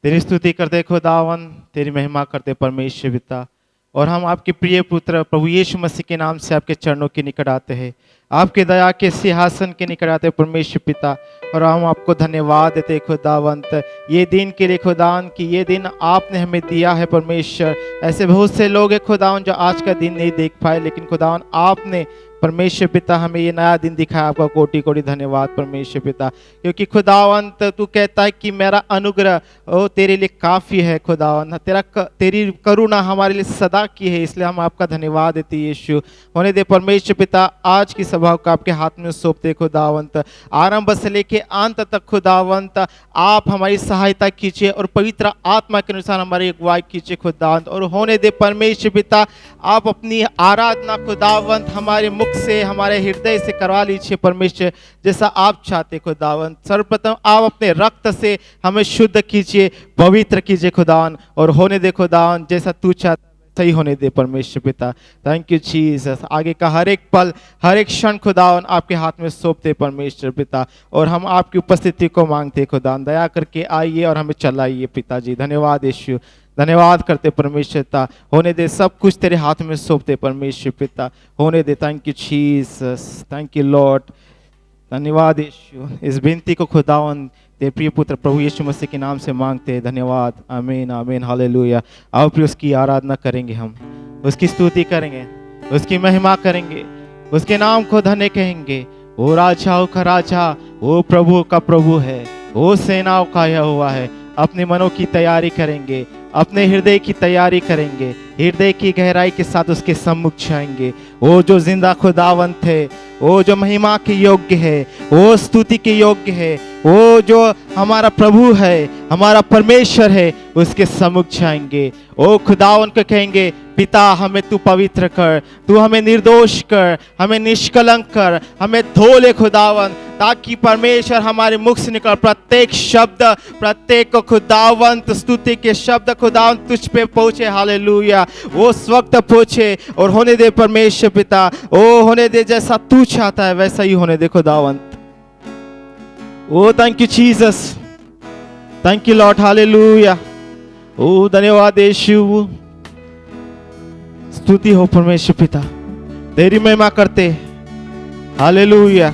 तेरी स्तुति करते खुदावन, तेरी महिमा करते परमेश्वर पिता। और हम आपके प्रिय पुत्र प्रभु यीशु मसीह के नाम से आपके चरणों के निकट आते हैं, आपके दया के सिंहासन के निकट आते हैं परमेश्वर पिता। और हम आपको धन्यवाद देते हैं खुदावंत, ये दिन के लिए खुदावन कि ये दिन आपने हमें दिया है परमेश्वर। ऐसे बहुत से लोग हैं खुदावन जो आज का दिन नहीं देख पाए, लेकिन खुदावन आपने परमेश्वर पिता हमें ये नया दिन दिखाया। आपका कोटि कोटि धन्यवाद परमेश्वर पिता, क्योंकि खुदावंत तू कहता है कि मेरा अनुग्रह ओ तेरे लिए काफ़ी है खुदावंत, तेरी करुणा हमारे लिए सदा की है। इसलिए हम आपका धन्यवाद देते यीशु। होने दे परमेश्वर पिता, आज की सभा को आपके हाथ में सौंपते खुदावंत, आरंभ से लेके अंत तक खुदावंत आप हमारी सहायता कीजिए और पवित्र आत्मा के अनुसार हमारी अगुवाई कीजिए खुदावंत। और होने दे परमेश्वर पिता, आप अपनी आराधना खुदावंत हमारे मुख से, हमारे हृदय से करवा लीजिए परमेश्वर, जैसा आप चाहते खुदावंत। सर्वप्रथम आप अपने रक्त से हमें शुद्ध कीजिए, पवित्र कीजिए खुदावन, और होने दे खुदावन जैसा तू चाहता सही होने दे परमेश्वर पिता। Thank you Jesus. आगे का हर एक पल, हर एक क्षण खुदावन आपके हाथ में सौंपते परमेश्वर पिता, और हम आपकी उपस्थिति को मांगते खुदावन। दया करके आइए और हमें चलाइए पिताजी। धन्यवाद यीशु, धन्यवाद करते परमेश्वर पिता। होने दे सब कुछ तेरे हाथ में सौंपते परमेश्वर पिता, होने दे। Thank you Jesus, thank you Lord. धन्यवाद यीशु। इस विनती को खुदावन तेरे प्रिय पुत्र प्रभु यीशु मसीह के नाम से मांगते हैं। धन्यवाद। आमीन आमीन हालेलुया। आओ फिर उसकी आराधना करेंगे, हम उसकी स्तुति करेंगे, उसकी महिमा करेंगे, उसके नाम को धन्य कहेंगे। वो राजाओं का राजा, वो प्रभु का प्रभु है, वो सेनाओं का यहोवा है। अपने मनों की तैयारी करेंगे, अपने हृदय की तैयारी करेंगे, हृदय की गहराई के साथ उसके सम्मुख जाएंगे। वो जो जिंदा खुदावंत है, वो जो महिमा के योग्य है, वो स्तुति के योग्य है, वो जो हमारा प्रभु है, हमारा परमेश्वर है, उसके सम्मुख जाएंगे। ओ खुदावन को कहेंगे, पिता हमें तू पवित्र कर, तू हमें निर्दोष कर, हमें निष्कलंक कर, हमें धो ले खुदावन, ताकि परमेश्वर हमारे मुख से निकल प्रत्येक शब्द, प्रत्येक खुदावंत स्तुति के शब्द खुदावंत तुझ पे पहुंचे। हालेलुया। वो उस वक्त पहुंचे और होने दे परमेश्वर पिता, ओ होने दे जैसा तू चाहता है वैसा ही होने दे खुदावंत। ओ thank you Jesus, thank you Lord. Hallelujah. ओ धन्यवाद यीशु। स्तुति हो परमेश्वर पिता, तेरी महिमा करते। हालेलुया।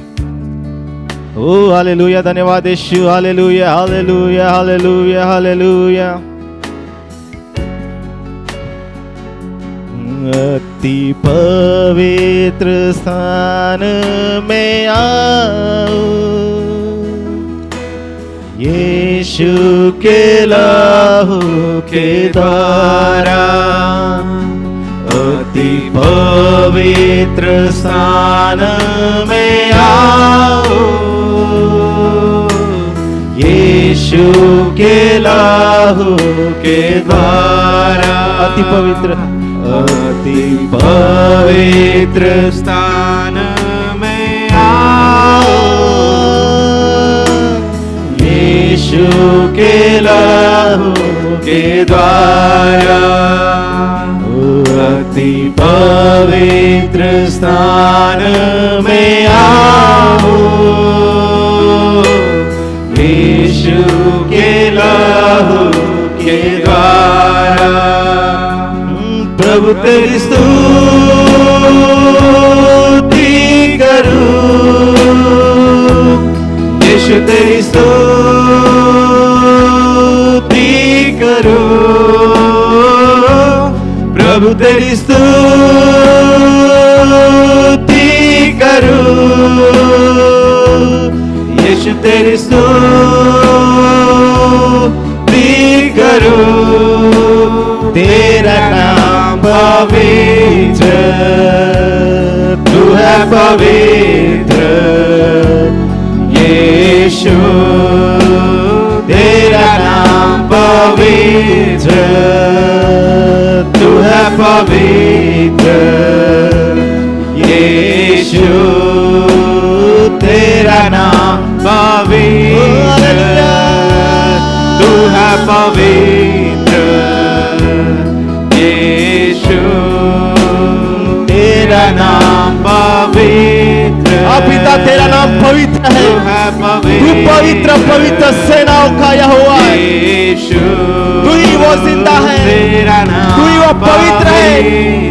ओ हालेलुया। धन्यवाद यीशु। Hallelujah hallelujah hallelujah hallelujah. अति पवित्र स्थान में आओ, यीशु के लहू के द्वारा। अति पवित्र स्थान में आओ, यीशु के लहू के द्वारा। अति पवित्र, अति पवित्र स्थान में आओ, यीशु के लहू के द्वारा। अति पवित्र स्थान में आओ, यीशु के लहू के द्वारा। प्रभु तेरी स्तुति करूं, यीशु तेरी स्तुति करूं। प्रभु तेरी स्तुति करूं, यीशु तेरी स्तुति करूं। तेरा नाम पवित्र, तू है पवित्र यीशु। तेरा नाम पवित्र, तू है पवित्र यीशु। तेरा नाम पवित्र, तू है पवित्र यीशु। तेरा नाम पवित्र। पिता तेरा नाम पवित्र है। तू पवित्र पवित्र सेनाओं का यहोवा है। तू ही वो जिंदा है, तू ही वो पवित्र है।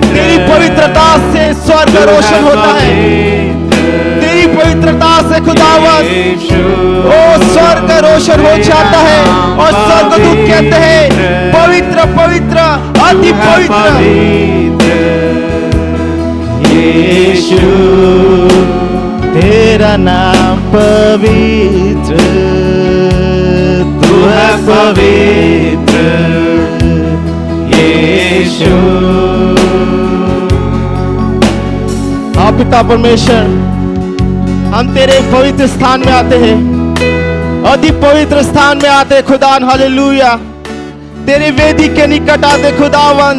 तेरी पवित्रता से स्वर्ग रोशन होता है, तेरी पवित्रता से खुदावन ओ स्वर्ग रोशन हो जाता है। और स्वर्गदूत कहते हैं पवित्र पवित्र अति पवित्र यीशु, तेरा नाम पवित्र, तू है पवित्र यीशु। हाँ पिता परमेश्वर, हम तेरे पवित्र स्थान में आते हैं, अति पवित्र स्थान में आते खुदावन, हालेलुया। तेरे वेदी के निकट आते खुदावन।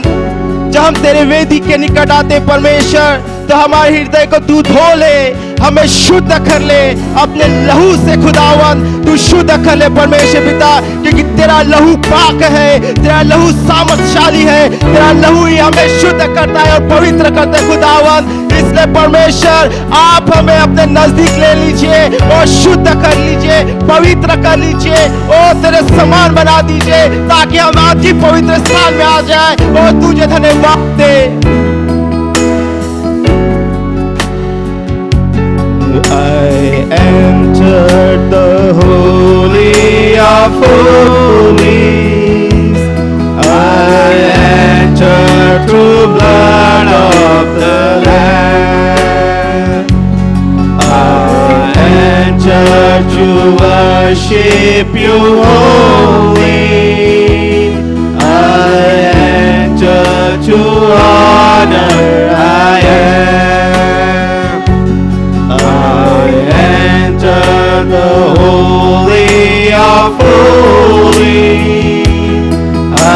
जब हम तेरे वेदी के निकट आते परमेश्वर, तो हमारे हृदय को तू धो ले, हमें शुद्ध कर ले अपने लहू से खुदावन। तू शुद्ध कर ले परमेश्वर पिता, क्योंकि तेरा लहू पाक है, तेरा लहू सामर्थशाली है, तेरा लहू ही हमें शुद्ध करता है और पवित्र करता है खुदावन। इसलिए परमेश्वर आप हमें अपने नजदीक ले लीजिए और शुद्ध कर लीजिए, पवित्र कर लीजिए और तेरे समान बना दीजिए, ताकि हम अति पवित्र स्थान में आ जाए और तुझे धन्यवाद दे। I entered the holy of holies. I entered through blood of the Lamb. I entered to worship you holy. I entered to honor I am. The holy of holies, I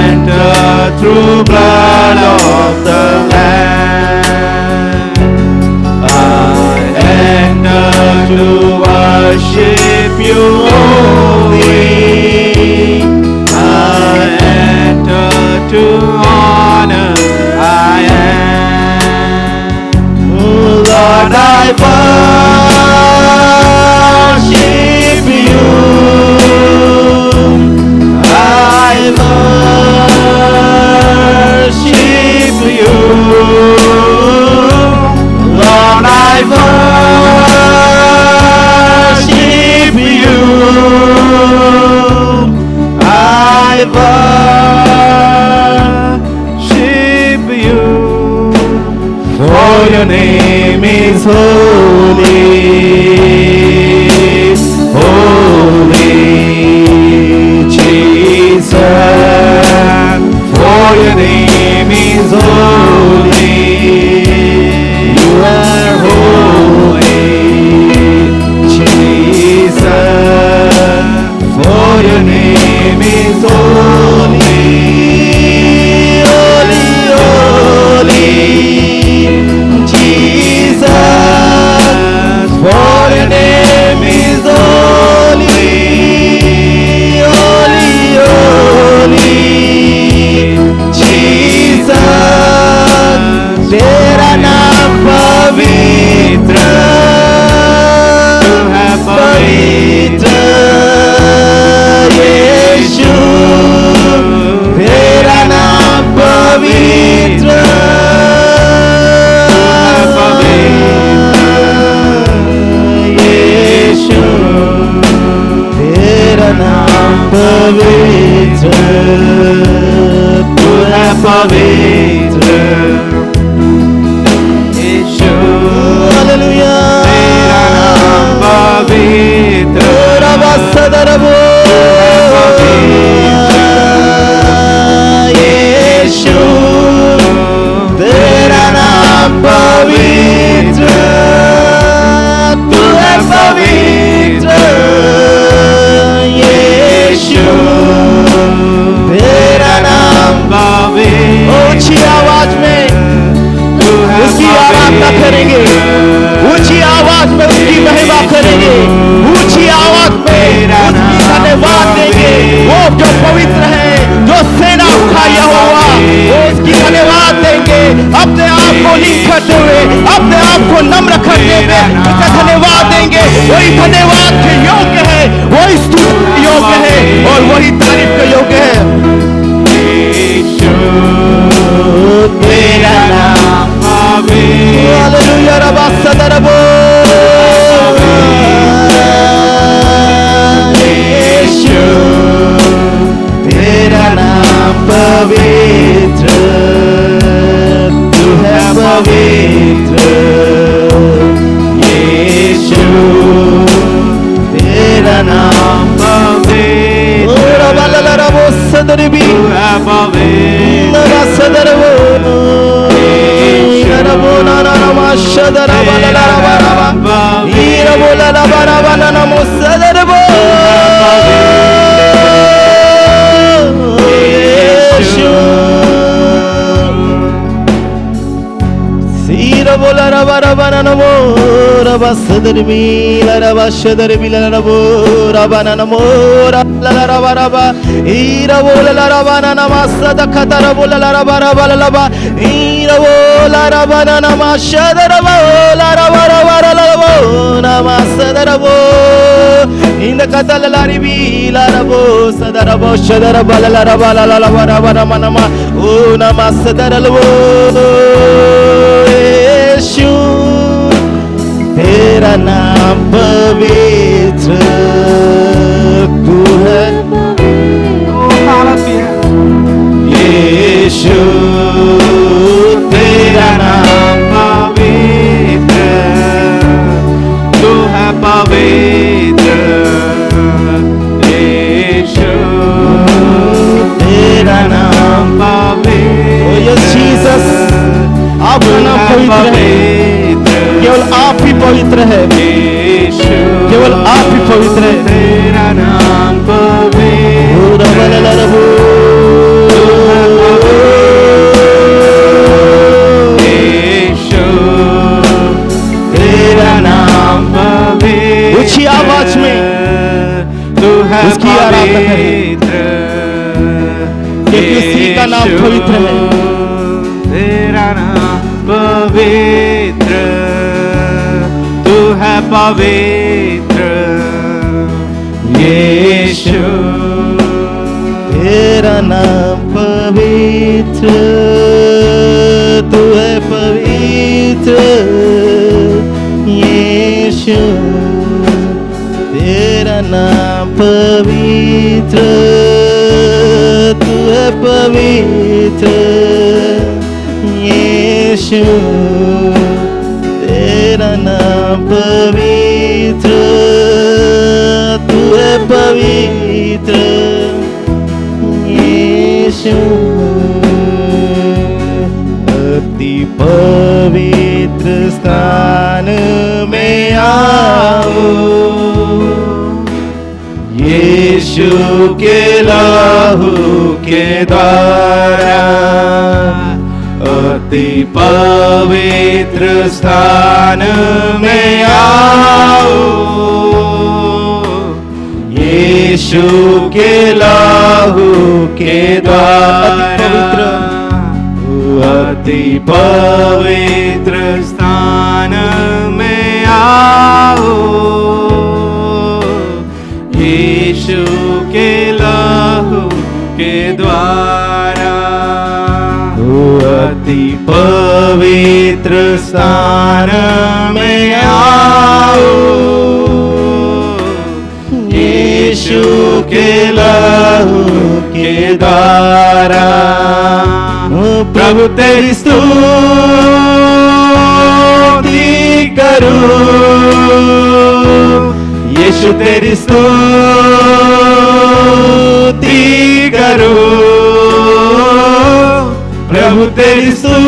enter through blood of the Lamb. I enter to worship you holy. I enter to honor I am. Oh Lord, I worship you. I worship you. Lord, I worship you. I worship you. For your name is holy. Holy Jesus, for your name is holy. You are holy, Jesus, for your name is holy. Holy, holy, Jesus, for your name is holy. Holy, holy, Jesus, तेरा नाम पवित्र है, पवित्र यीशु, तेरा नाम पवित्र यीशु, तेरा नाम पवित्र, तू है पवित्र यीशु, हालेलुया, तेरा नाम पवित्र, तेरा सदरबो यीशु, तेरा नाम पवित्र, तू है पवित्र यीशु, तेरा नाम पवित्र। ऊंची आवाज में उसकी आराधना करेंगे, ऊंची आवाज में उसकी महिमा करेंगे, ऊंची आवाज में उसकी धन्यवाद देंगे। वो जो पवित्र है, जो सेना का यहोवा, वो उसकी धन्यवाद देंगे। अपने आप को नीच करते हुए, अपने आप को नम्र करते हुए उसे धन्यवाद देंगे। वही धन्यवाद के योग्य है, वही स्तुति के योग्य है और वही तारीफ के योग्य है। यीशु तेरा नाम पवित्र, हालेलुया रबा सदरबो। यीशु तेरा नाम पवित्र, तू है पवित्र। यीशु तेरा नाम पवित्र, रबा ललरबो सदरबी, तू है पवित्र। रबा सदरबो, रबो नाना नमा सदरबा ललरबा रबा, रबो ललरबा रबा नाना मो सदरबो। बोला रबा रबा नमो रबा सदर मिला रबा सदर मिला रबो रबा नमो रबा रबा रबा ईरा बोला रबा नमा सद खतर बोला रबा रबा रबा ईरा बोला रबा नमा सदर बोला रबा रबा रबो नमा सदर बो इन कतल लारी बिला रबो सदर बो सदर बला रबा रबा रबा नमा नमा ओ नमा सदर लबो। यीशु तेरा नाम पवित्र, तू है यीशु तेरा नाम पवित्र, तू है पवित्र। यीशु तेरा नाम पवित्र, ओ यस जीसस आपका नाम पवित्र है, केवल आप ही पवित्र है, केवल आप ही पवित्र है। तेरा नाम पवित्र, यीशु तेरा नाम पवित्र। ऊंची आवाज में तू है उसकी आराधना करें, क्योंकि उसी का नाम पवित्र है। तेरा नाम पवित्र, तू है पवित्र। यीशु तेरा नाम पवित्र, तू है पवित्र। यीशु तेरा नाम पवित्र, तू है पवित्र। यीशु तेरा नाम पवित्र, तू है पवित्र। यीशु अति पवित्र स्थान में आओ, यीशु के लहू के द्वारा अति पवित्र स्थान में आओ, यीशु के लहू के द्वारा अति पवित्र स्थान में आओ, यीशु के लहू के द्वारा अति पवित्र स्थान में आओ, यीशु के लहू के द्वारा प्रभु तेरी स्तुति करूं, यीशु तेरी स्तुति करूं, प्रभु तेरी स्तुति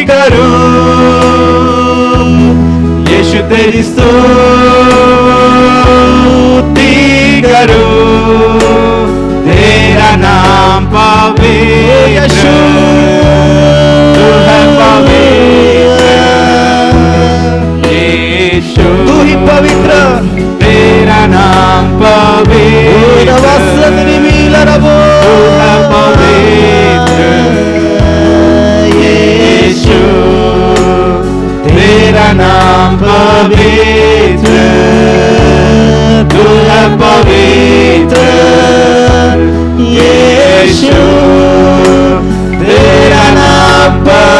करूं, यीशु तेरी स्तुति करूं। तेरा नाम पवित्र, यीशु तू है पवित्र, यीशु तू ही पवित्र। तेरा नाम पवित्र, तू है पवित्र। यीशु तेरा नाम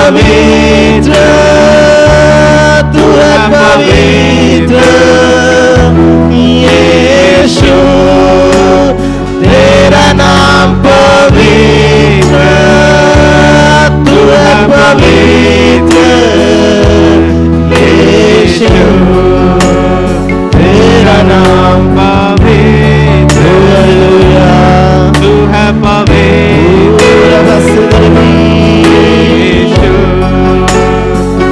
पवित्र, तू है पवित्र यीशु, तेरा नाम पवित्र, तू है पवित्र यीशु, तेरा नाम पवित्र, हालेलुया। तू है पवित्र यीशु,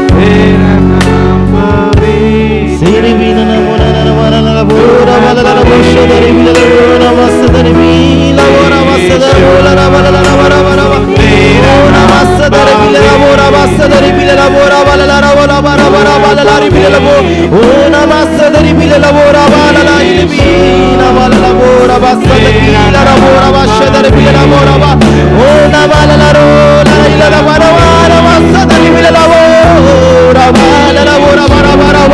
तेरा नाम पवित्र। सिरि बिन नमो नन मरन लबोरा बलला लबोशो दरि बिन लबोरा मस्त दरि बिन लबोरा मस्त दरि बोला बलला लबोरा बलला तेरा मस्त दरि बिन लबोरा मस्त दरि बिन लबोरा बलला लबोरा बलला बलला रि बिन लबो ओ नमस्त दरि बिन लबोरा बलला रि बिन बलला लबोरा मस्त दरि बिन लबोरा मस्त दरि बिन लबोरा ओ नमलला रो ला लबोरा मस्त दरि बिन लबोरा बलला लबोरा बलला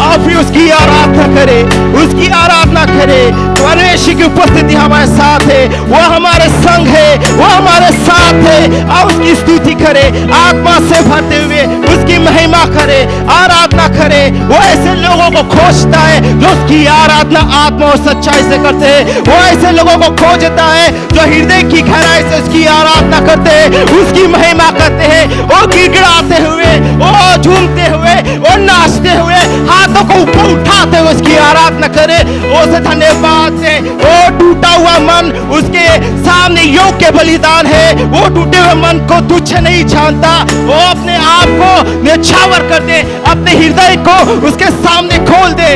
आप भी उसकी आराधना करें, उसकी आराधना करें। परमेश्वर की उपस्थिति हमारे साथ है, वो हमारे संग है, वो हमारे साथ है। आप उसकी स्तुति करें, आत्मा से भरते हुए उसकी महिमा करें, आराधना करें। वो ऐसे लोगों को खोजता है जो उसकी आराधना आत्मा और सच्चाई से करते हैं। वो ऐसे लोगों को खोजता है जो हृदय की गहराई से उसकी आराधना करते हैं, उसकी महिमा करते हैं। वो गिड़गिड़ाते हुए, वो झूमते हुए, वो नाचते हुए, हाथों को ऊपर उठाते हुए उसकी आराधना करे। उसे धन्यवाद दे। वो टूटा हुआ मन उसके सामने योग्य बलिदान है। वो टूटे हुए मन को तुच्छ नहीं जानता। वो अपने आप को न्यौछावर कर दे, अपने हृदय को उसके सामने खोल दे।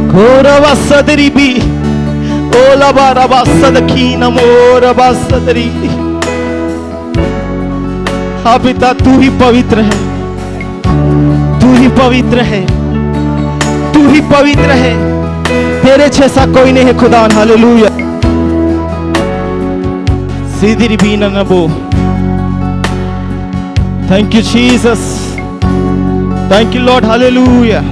घोरवा सदरी भी ओला बारवा सदकी नमो रवा सदरी। हाँ पिता, तू ही पवित्र है, तू ही पवित्र है, तू ही पवित्र है। तेरे जैसा कोई नहीं है खुदा। हालेलुया। सीधी भी नबो। Thank you Jesus, thank you Lord. Hallelujah.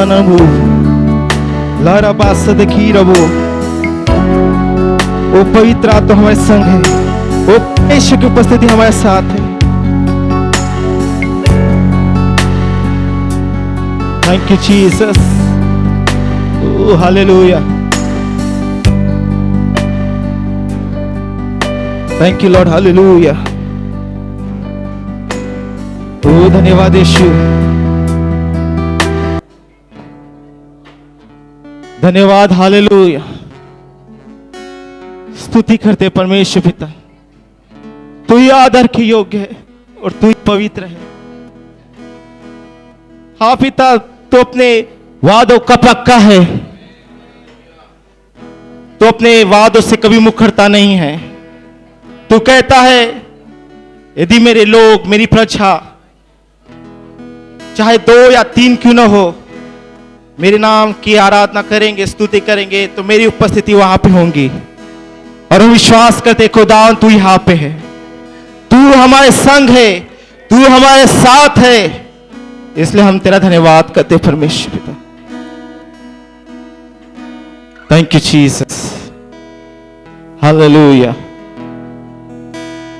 नमो लारा बास देखी रबो। वो पवित्र आत्मा हमारे संग है, वो परमेश्वर की उपस्थिति हमारे साथ है। Thank you Jesus. Oh hallelujah. Thank you Lord. Hallelujah. Oh धन्यवाद यीशु, धन्यवाद। हालेलुया। स्तुति करते परमेश्वर पिता, तू ही आदर के योग्य है, और तू ही पवित्र है। हाँ पिता, तू अपने वादों का पक्का है, तो अपने वादों से कभी मुकरता नहीं है। तू कहता है यदि मेरे लोग, मेरी प्रजा, चाहे 2 या 3 क्यों ना हो, मेरे नाम की आराधना करेंगे, स्तुति करेंगे, तो मेरी उपस्थिति वहां पे होंगी। और हम विश्वास करते खुदावन तू यहां पे है, तू हमारे संग है, तू हमारे साथ है, इसलिए हम तेरा धन्यवाद करते परमेश्वर पिता। Thank you Jesus, hallelujah.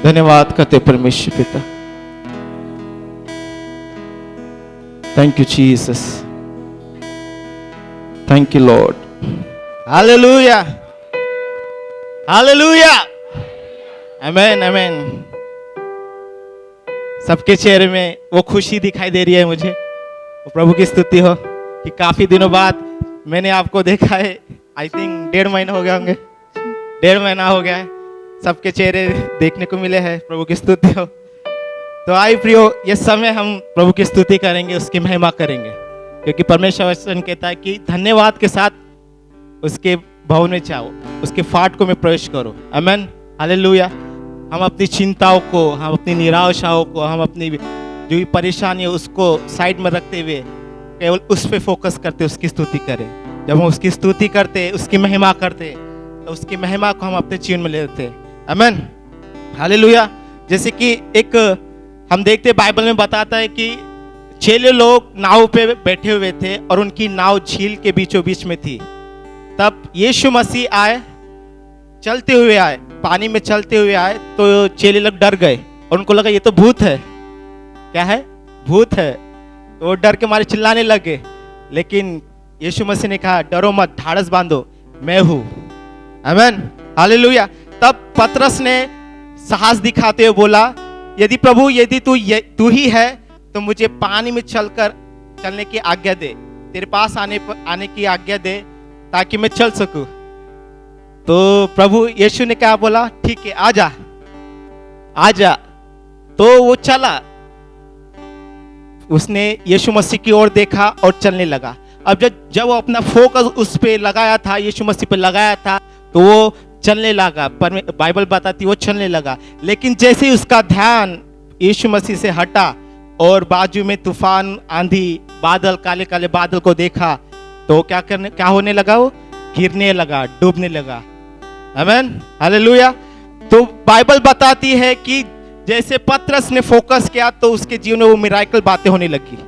धन्यवाद करते परमेश्वर पिता। Thank you Jesus, thank you Lord. Hallelujah, hallelujah, amen, amen. सबके चेहरे में वो खुशी दिखाई दे रही है मुझे। वो प्रभु की स्तुति हो कि काफी दिनों बाद मैंने आपको देखा है। आई थिंक 1.5 महीना हो गया होंगे, 1.5 महीना हो गया है, सबके चेहरे देखने को मिले हैं। प्रभु की स्तुति हो। तो आई प्रियो, ये समय हम प्रभु की स्तुति करेंगे, उसकी महिमा करेंगे, क्योंकि परमेश्वर वचन कहता है कि धन्यवाद के साथ उसके भवन में जाओ, उसके फाटकों में प्रवेश करो। आमेन, हालेलुया। हम अपनी चिंताओं को, हम अपनी निराशाओं को, हम अपनी जो भी परेशानी है उसको साइड में रखते हुए केवल उस पे फोकस करते, उसकी स्तुति करें। जब हम उसकी स्तुति करते, उसकी महिमा करते, तो उसकी महिमा को हम अपने जीवन में ले लेते हैं। आमेन, हालेलुया। जैसे कि एक हम देखते बाइबल में बताता है कि 6 लोग नाव पे बैठे हुए थे और उनकी नाव झील के बीचों बीच में थी। तब यीशु मसीह आए, चलते हुए आए, पानी में चलते हुए आए, तो 6 लोग डर गए और उनको लगा ये तो भूत है। क्या है? भूत है। तो वो डर के मारे चिल्लाने लगे, लेकिन यीशु मसीह ने कहा डरो मत, ढाढ़स बांधो, मैं हूं। आमेन, हालेलुया। तब पतरस ने साहस दिखाते हुए बोला यदि प्रभु, यदि तू ही है तो मुझे पानी में चलने की आज्ञा दे, तेरे पास आने की आज्ञा दे, ताकि मैं चल सकूं। तो प्रभु यीशु ने क्या बोला? ठीक है, आजा, आजा। तो वो चला, उसने यीशु मसीह की ओर देखा और चलने लगा। अब जब वो अपना फोकस उस पे लगाया था, यीशु मसीह पे लगाया था, तो वो चलने लगा। पर बाइबल बताती वो चलने लगा। लेकिन जैसे ही उसका ध्यान यीशु मसीह से हटा और बाजू में तूफान, आंधी, बादल, काले काले बादल को देखा, तो क्या होने लगा? वो गिरने लगा, डूबने लगा। आमेन, हालेलुया। तो बाइबल बताती है कि जैसे पतरस ने फोकस किया तो उसके जीवन में वो मिराकल बातें होने लगी।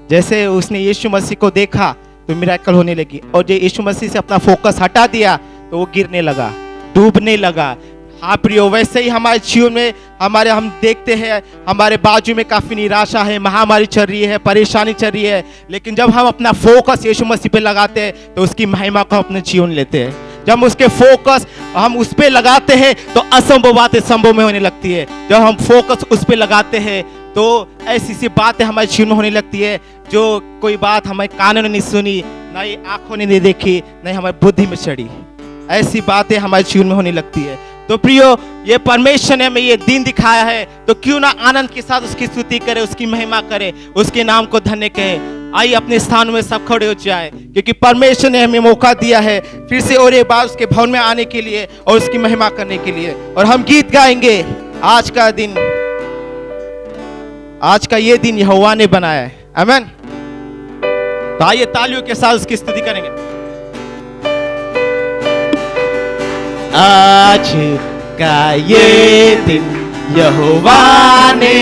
जैसे उसने यीशु मसीह को देखा तो मिराकल होने लगी, और जो यीशु मसीह से अपना फोकस हटा दिया तो वो गिरने लगा, डूबने लगा। हाँ प्रियो, वैसे ही हमारे जीवन में हम देखते हैं हमारे बाजू में काफी निराशा है, महामारी चल रही है, परेशानी चल रही है, लेकिन जब हम अपना फोकस यीशु मसीह पे लगाते हैं तो उसकी महिमा को अपने जीवन लेते हैं। जब हम उसके फोकस हम उस पे लगाते हैं तो असंभव बातें संभव में होने लगती है। जब हम फोकस उस पे लगाते हैं तो ऐसी सी बातें हमारे जीवन में होने लगती है जो कोई बात हमारे कानों ने नहीं सुनी, ना ही आंखों ने नहीं देखी, नहीं हमारी बुद्धि में चढ़ी, ऐसी बातें हमारे जीवन में होने लगती है। तो प्रियो, ये परमेश्वर ने हमें ये दिन दिखाया है, तो क्यों ना आनंद के साथ उसकी स्तुति करे, उसकी महिमा करे, उसके नाम को धन्य कहे। आइए अपने स्थान में सब खड़े हो जाए, क्योंकि परमेश्वर ने हमें मौका दिया है फिर से और एक बार उसके भवन में आने के लिए और उसकी महिमा करने के लिए। और हम गीत गाएंगे, आज का ये दिन यहोवा ने बनाया है। आमेन। तो आइए तालियों के साथ उसकी स्तुति करेंगे। आज का ये दिन यहोवा ने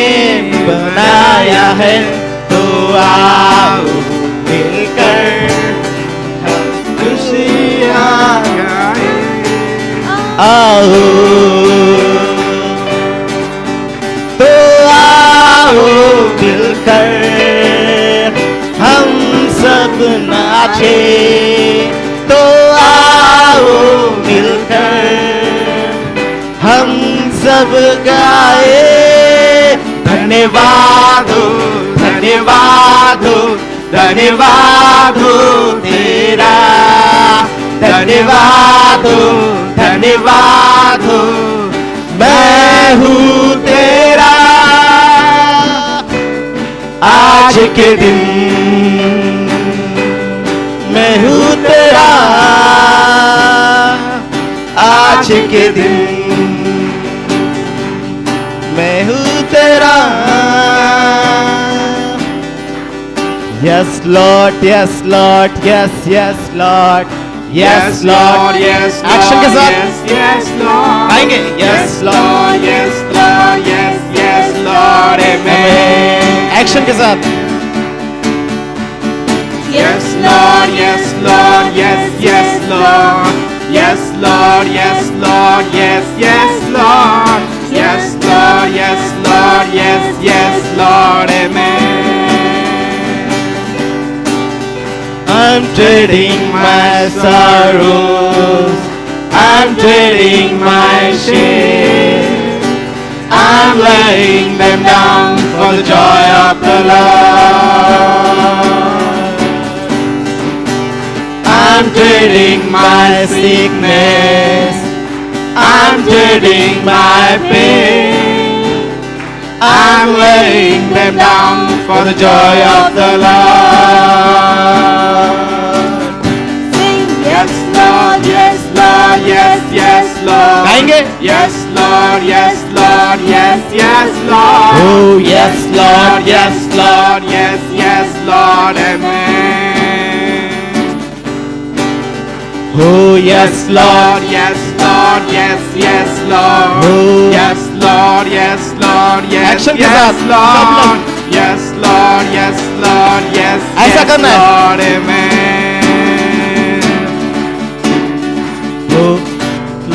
बनाया है, तो आओ मिलकर हम खुशियाँ गाएं। आओ, तो आओ मिलकर हम सब नाचे, तो आओ मिलकर हम सब गाए। धन्यवाद हो, धन्यवाद हो, धन्यवाद हो तेरा, धन्यवाद हो, धन्यवाद हो, मैं हूँ तेरा। आज के दिन मैं हूँ तेरा, आज के दिन मैं हूँ तेरा. Yes Lord, yes Lord, yes yes Lord, yes Lord, yes Lord, Action के साथ yes, yes Lord, आएंगे. Yes Lord, yes Lord, yes, yes Lord, amen. Action के साथ. Yes Lord, yes Lord, yes, yes Lord, yes Lord, yes Lord, yes, yes Lord, yes Lord, yes Lord, yes, yes Lord, amen. I'm trading my sorrows, I'm trading my shame, I'm laying them down for the joy of the Lord. I'm trading my sickness, I'm trading my pain, I'm laying them down for the joy of the Lord. Yes Lord, yes Lord, yes, yes Lord. गाएंगे? Yes Lord, yes Lord, yes, yes Lord. Oh yes Lord, yes Lord, yes, yes Lord, amen. Oh yes Lord, yes Lord, yes, yes Lord. Oh. Yes Lord, yes Lord, yes, Action के yes साथ, सब Lord. Yes Lord, yes Lord, yes, ऐसा yes करना है. Lord, amen. Oh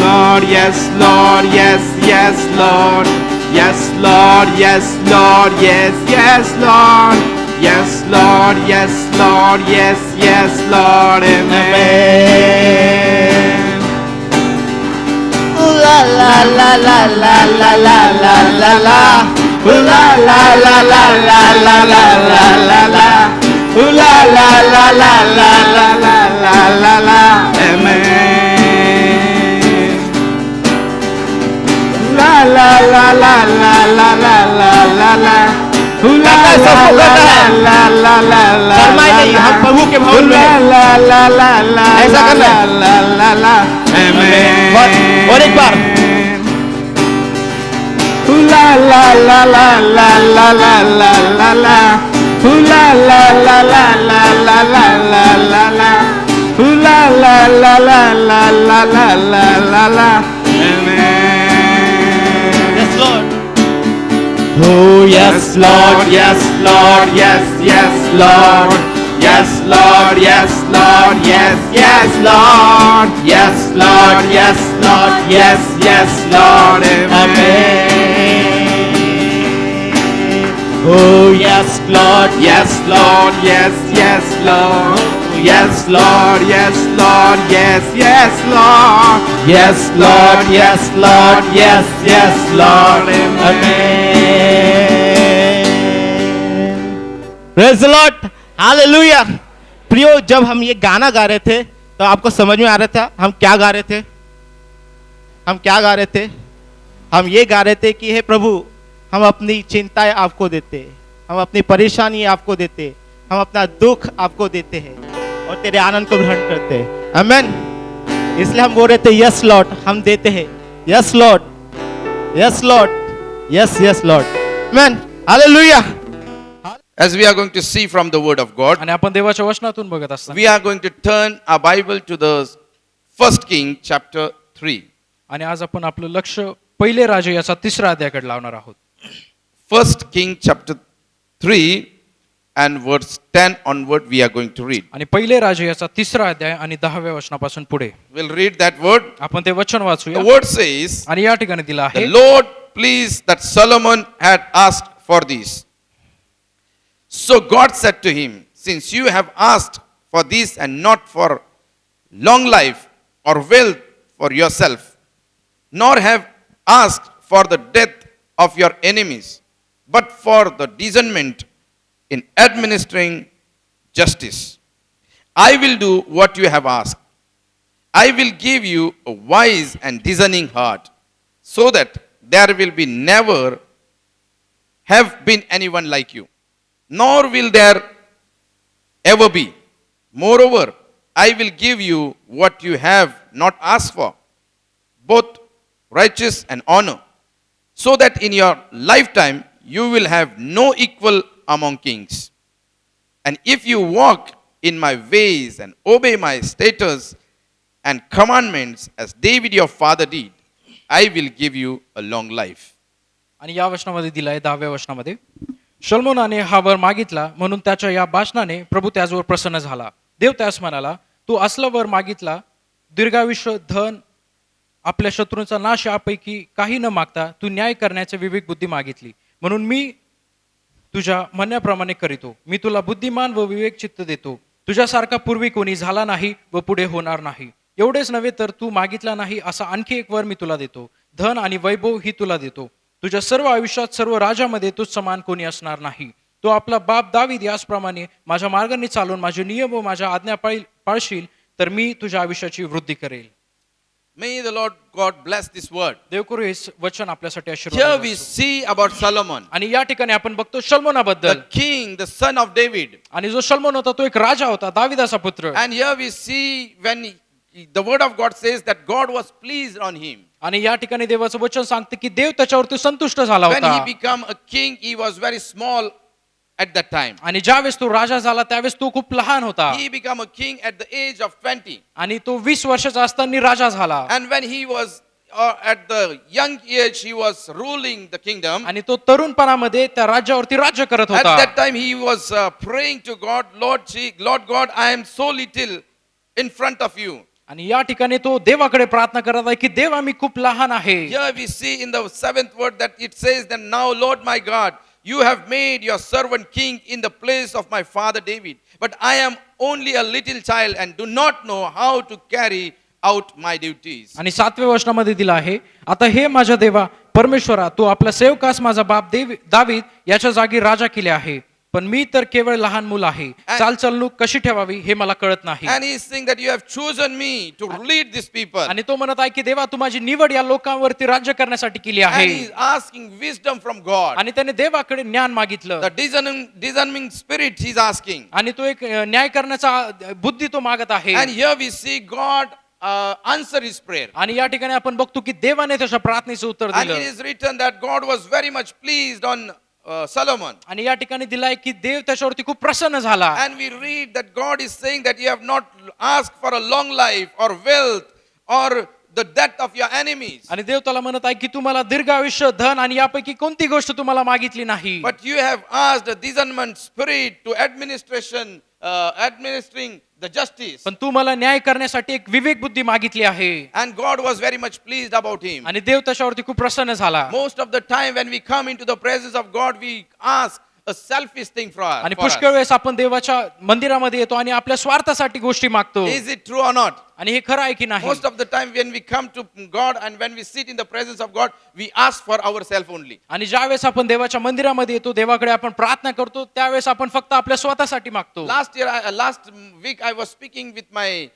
Lord, yes Lord, yes, yes Lord. Yes Lord, yes Lord, yes, yes Lord. Yes Lord, yes Lord, yes, yes Lord, amen. Ooh la la la la la la la la la la. Ooh la la la la la la la la la la. Ooh la la la la la la la la la la. Amen. La la la la la la la la la la. Ooh la la la la la la la. शर्माए नहीं, हम प्रभु के भवन में हैं. ला ला ला ला. ऐसा करना है. ला ला ला. Amen. और एक बार. Ooh la la la la la la la la la la. Ooh la la la la la la la la la la. Ooh la la la la la la la la la la. Amen. Yes Lord. Oh yes Lord, yes Lord, yes yes Lord. Yes Lord, yes Lord, yes yes Lord. Yes Lord, yes Lord, yes yes Lord. Amen. Oh yes Lord, yes Lord, yes yes Lord. Yes Lord, yes Lord, yes yes Lord. Yes Lord, yes Lord, yes yes Lord. Amen. Praise the Lord. Hallelujah. प्रियो, जब हम ये गाना गा रहे थे तो आपको समझ में आ रहा था हम क्या गा रहे थे? हम क्या गा रहे थे? हम ये गा रहे थे कि हे प्रभु, हम अपनी चिंताएं आपको देते, हम अपनी परेशानी आपको देते, हम अपना दुख आपको देते हैं और तेरे आनंद को ग्रहण करते हैं. आमेन. इसलिए हम बोल रहे थे यस लॉर्ड, हम देते हैं. Yes Lord, yes Lord, yes yes Lord. Amen. Hallelujah. As we are going to see from the word of God, आणि आपण देवाच्या वचनातून बघत असताना we are going to turn our Bible to the First King chapter 3. आणि आज आपण आपलं लक्ष पहिले राजे याचा 3रा अध्यायाकडे लावणार आहोत. First King chapter 3 and verse 10 onward we are going to read. आणि पहिले राजे याचा 3रा अध्याय आणि 10व्या वचनापासून पुढे We'll read that word. आपण ते वचन वाचूया. The word says, आणि या ठिकाणी दिलं the आहे, Lord pleased that Solomon had asked for this. So God said to him, since you have asked for this and not for long life or wealth for yourself, nor have asked for the death of your enemies, but for the discernment in administering justice, I will do what you have asked. I will give you a wise and discerning heart, so that there will be never have been anyone like you, nor will there ever be. Moreover, I will give you what you have not asked for, both riches and honor, so that in your lifetime you will have no equal among kings. And if you walk in my ways and obey my statutes and commandments as David your father did, I will give you a long life. आणि या वचनामध्ये दिलाय 10व्या वचनामध्ये, शल्मोनाने हा वर मागितला म्हणून त्याच्या या भाषणाने प्रभू त्याचवर प्रसन्न झाला. देव त्यास म्हणाला, तू असला वर मागितला, दीर्घायुष्य, धन, आपल्या शत्रूंचा नाश यापैकी काही न मागता तू न्याय करण्याची विवेक बुद्धी मागितली, म्हणून मी तुझ्या म्हणण्याप्रमाणे करीतो. मी तुला बुद्धिमान व विवेक चित्त देतो. तुझ्यासारखा पूर्वी कोणी झाला नाही व पुढे होणार नाही. एवढेच नव्हे तर तू मागितला नाही असा आणखी एक वर मी तुला देतो. धन आणि वैभव ही तुला देतो. तुझ्या सर्व आयुष्यात सर्व राजामध्ये तुझ समान कोणी असणार नाही. तो आपला बाप दावीद याचप्रमाणे माझ्या मार्गाने चालून माझे नियम व माझ्या आज्ञा पाळशील तर मी तुझ्या आयुष्याची वृद्धी करेल. May the Lord God bless this word. देव करू हे वचन आपल्यासाठी Here आशीर्वाद we असो. see about Solomon, आणि या ठिकाणी आपण बघतो शल्मोनाबद्दल. the king, the son of David. आणि जो शल्मोन होता तो एक राजा होता, दाविदाचा पुत्र. And here we see when the word of God says that God was pleased on him. आणि या ठिकाणी देवाचं वचन सांगते की देव त्याच्यावरती संतुष्ट झाला When he होता. became a king, he was very small at that time. आणि ज्यावेळेस तो राजा झाला त्यावेळेस तो खूप लहान होता. He became a king at the age of 20. आणि तो 20 वर्षाचा असताना राजा झाला. And when he was at the young age, he was ruling the kingdom. आणि तो तरुणपणामध्ये त्या राज्यावरती राज्य करत At होता. that time, he was praying to God, Lord God, I am so little in front of you. आणि या ठिकाणी तो देवाकडे प्रार्थना करत आहे की देवा मी खूप लहान आहे. Here we see in the 7th word that it says that now, Lord my God, you have made your servant king in the place of my father David. But I am only a little child and do not know how to carry out my duties. आणि 7व्या वचनामध्ये दिला आहे, आता हे माझ्या देवा परमेश्वरा, तू आपल्या सेवकास माझा बाप दावीद याच्या जागी राजा केले आहे, पण मी तर केवळ लहान मूल आहे. चालचलणूक कशी ठेवावी हे मला कळत नाही. And he is saying that you have chosen me to lead these people. आणि तो म्हणत आहे की देवा तू माझी निवड या लोकांवरती राज्य करण्यासाठी केली And आहे. he is asking wisdom from God. आणि त्याने देवाकडे ज्ञान मागितलं. The discerning spirit he is asking. आणि तो एक न्याय करण्याचा बुद्धी तो मागत आहे. And here we see God answer his prayer. आणि या ठिकाणी आपण बघतो की देवाने त्याच्या प्रार्थनेचं उत्तर And it दिलं. is written that God was very much pleased on Solomon. आणि या ठिकाणी दिलाय की देव त्याच्यावरती खूप प्रसन्न झाला. And we read that God is saying that you have not asked for a long life or wealth or the death of your enemies. आणि देव त्याला म्हणत आहे की तुम्हाला दीर्घ आयुष्य, धन आणि यापैकी कोणती गोष्ट तुम्हाला मागितली नाही. But you have asked a discernment spirit to administering the justice. पण तू मला न्याय करण्यासाठी एक विवेक बुद्धी मागितली आहे. And God was very much pleased about him. आणि देव त्याच्यावरती खूप प्रसन्न झाला. Most of the time when we come into the presence of God, we ask a selfish thing for us. आणि पुष्कळ वेळेस आपण देवाच्या मंदिरामध्ये येतो आणि आपल्या स्वार्थासाठी गोष्टी मागतो. Is it true or not? आणि हे खरं आहे की नाही. Most of the time when we come to God and when we sit in the presence of God, we ask for ourselves only. आणि ज्यावेळेस आपण देवाच्या मंदिरामध्ये येतो, देवाकडे आपण प्रार्थना करतो, त्यावेळेस आपण फक्त आपल्या स्वतःसाठी मागतो. Last week I was speaking with my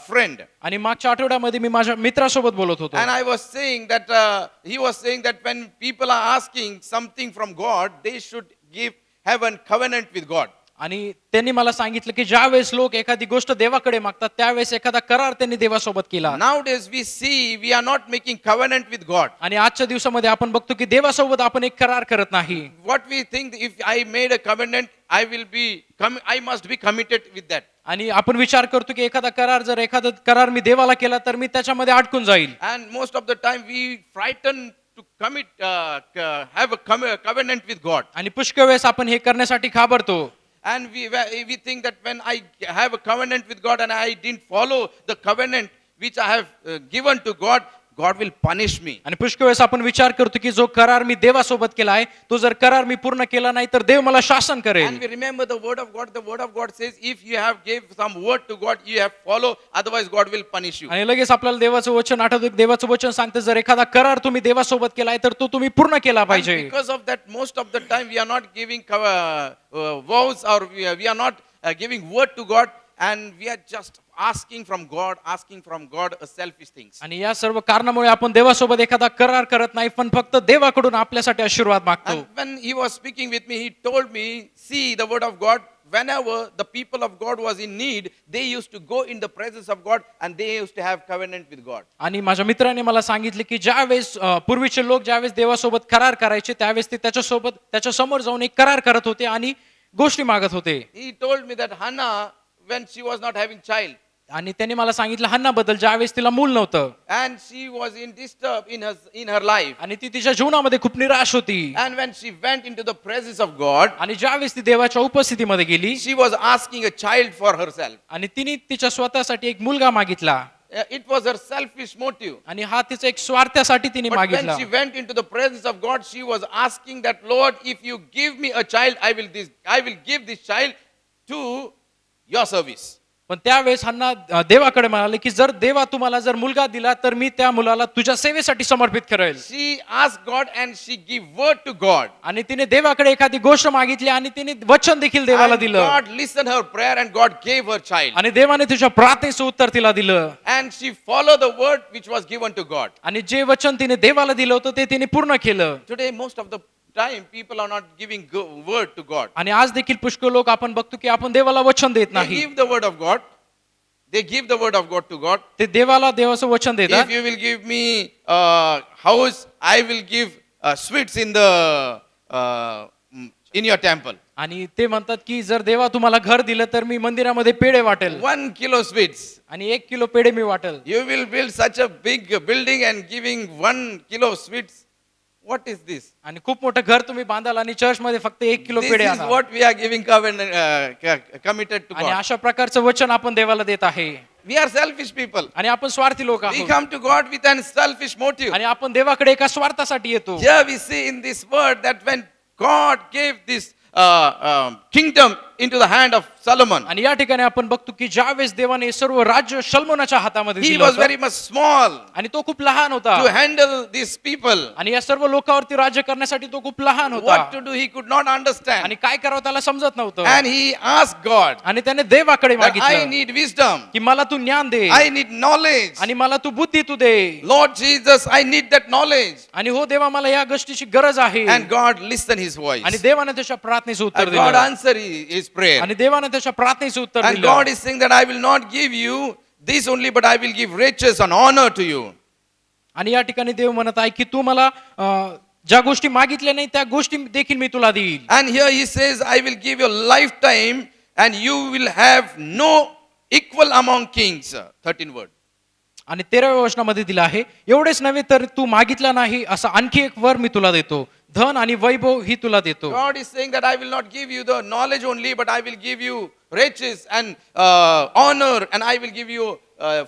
friend. आणि मागच्या आठवड्यामध्ये मी माझ्या मित्रासोबत बोलत होतो. And I was saying that he was saying that when people are asking something from God, they should have a covenant with God. आणि त्यांनी मला सांगितलं की ज्यावेळेस लोक एखादी गोष्ट देवाकडे मागतात त्यावेळेस एखादा करार त्यांनी देवासोबत केला. Nowadays we see we are not making covenant with God. आणि आजच्या दिवसामध्ये आपण बघतो की देवासोबत आपण एक करार करत नाही. What we think, if I made a covenant, I must be committed with that. आणि आपण विचार करतो की एखादा करार मी देवाला केला तर मी त्याच्यामध्ये अडकून जाईल. And most of the time we frighten to have a covenant with God. आणि पुष्कळ वेळेस आपण हे करण्यासाठी घाबरतो. And we think that when I have a covenant with God and I didn't follow the covenant which I have given to God, God will punish me. आणि पुष्कळ वेळेस आपण विचार करतो की जो करार मी देवासोबत केला आहे तो जर करार मी पूर्ण केला नाही तर देव मला शासन करेल. And we remember the word of God. The word of God says, if you have gave some word to God, you have follow, otherwise God will punish you. आणि लगेच आपल्याला देवाचं वचन आठवतं की देवाचं वचन सांगते जर एखादा करार तुम्ही देवासोबत केलाय तर तो तुम्ही पूर्ण केला And पाहिजे. because of that, most of the time we are not giving vows or we are not giving word to God, and we are just asking from God a selfish things. आणि या सर्व कारणामुळे आपण देवासोबत एखादा करार करत नाही, पण फक्त देवाकडून आपल्यासाठी आशीर्वाद मागतो. And when he was speaking with me, he told me, see the word of God, whenever the people of God was in need, they used to go in the presence of God and they used to have covenant with God. आणि माझ्या मित्राने मला सांगितले की ज्यावेळेस पूर्वीचे लोक ज्यावेळेस देवासोबत करार करायचे त्यावेळेस ते त्याच्या समोर जाऊन एक करार करत होते आणि गोष्टी मागत होते. He told me that Hannah, when she was not having child, आणि त्यांनी मला सांगितलं हन्ना बद्दल, ज्यावेळेस तिला मूल नव्हतं and she was in disturb in her life, आणि ती तिच्या जीवनामध्ये खूप निराश होती. and when she went into the presence of God, आणि ज्यावेळेस ती देवाच्या उपस्थितीमध्ये गेली she was asking a child for herself. आणि तिने तिच्या स्वतःसाठी एक मुलगा मागितला. It was her selfish motive. आणि हा तिचा एक स्वार्थासाठी तिने But when मागितला. she went into the presence of God, she was asking that, Lord, if you give me a child, I will give this child to your service. पण त्यावेळेस हन्ना देवाकडे म्हणाले की जर देवा तुम्हाला जर मुलगा दिला तर मी त्या मुलाला तुझ्या सेवेसाठी समर्पित करेल. She asked God and she gave word to God. आणि तिने देवाकडे एखादी गोष्ट मागितली आणि तिने वचन देखील देवाला And दिलं. God listened her prayer and God gave her child. आणि देवाने तिच्या प्रार्थनेचं उत्तर तिला दिलं. And she followed the word which was given to God. आणि जे वचन तिने देवाला दिलं होतं ते तिने पूर्ण केलं. Today, most of the time, people are not giving word to God. आणि आज देखील पुष्कळ लोक आपण बघतो की आपण देवाला वचन देत They नाही. give the word of God. They give the word of God to God. ते देवाला देवाचं वचन देतात. If you will give me a house, I will give sweets in your temple. आणि ते म्हणतात की जर देवा तुम्हाला घर दिलं तर मी मंदिरामध्ये पेढे वाटेल 1 kilo sweets. आणि 1 किलो पेढे मी वाटेल. You will build such a big building and giving 1 kilo sweets. What is this? आणि खूप मोठं घर तुम्ही बांधाल आणि चर्च मध्ये फक्त 1 किलो This पेढे is आणा. what we are giving committed to आणि God. अशा प्रकारचं वचन आपण देवाला देत आहे. We are selfish people. आणि आपण स्वार्थी लोक We आहोत. come to God with a selfish motive. आणि आपण देवाकडे एका स्वार्थासाठी येतो. Here we see in this word that when God gave this kingdom into the hand of Solomon, आणि या ठिकाणी आपण बघतो की ज्यावेळेस देवाने सर्व राज्य शल्मोनाच्या हातामध्ये he दिलं was होतं, very much small आणि तो खूप लहान होता. to handle these people. आणि या सर्व लोकांवरती राज्य करण्यासाठी तो खूप लहान What होता. to do, he could not understand. आणि काय करावं त्याला समजत नव्हतं. And he asked God आणि त्याने देवाकडे that I मागितलं need wisdom, की मला तू ज्ञान दे I need knowledge. आणि मला तू बुद्धी तू दे. Lord Jesus, I need that knowledge. आणि हो देवा मला या गोष्टीची गरज आहे. And God listened his voice. आणि देवाने त्याच्या प्रार्थनेचं उत्तर And God दिलं. answered his prayer. आणि देवाने त्याच्या प्रार्थनेचं उत्तर And दिलं. God is saying that I will not give you this only, but I will give riches and honor to you. आणि या ठिकाणी देव म्हणत आहे की तू मला ज्या गोष्टी मागितल्या नाही त्या गोष्टी देखील मी तुला देईल. And here he says, I will give you a lifetime and you will have no equal among kings. 13 word. आणि 13व्या वचनामध्ये दिलं आहे एवढेच नव्हे तर तू मागितला नाही असा आणखी एक वर मी तुला देतो, धन आणि वैभव ही तुला देतो. God is saying that I will not give you the knowledge only, but I will give you riches and honor, and I will give you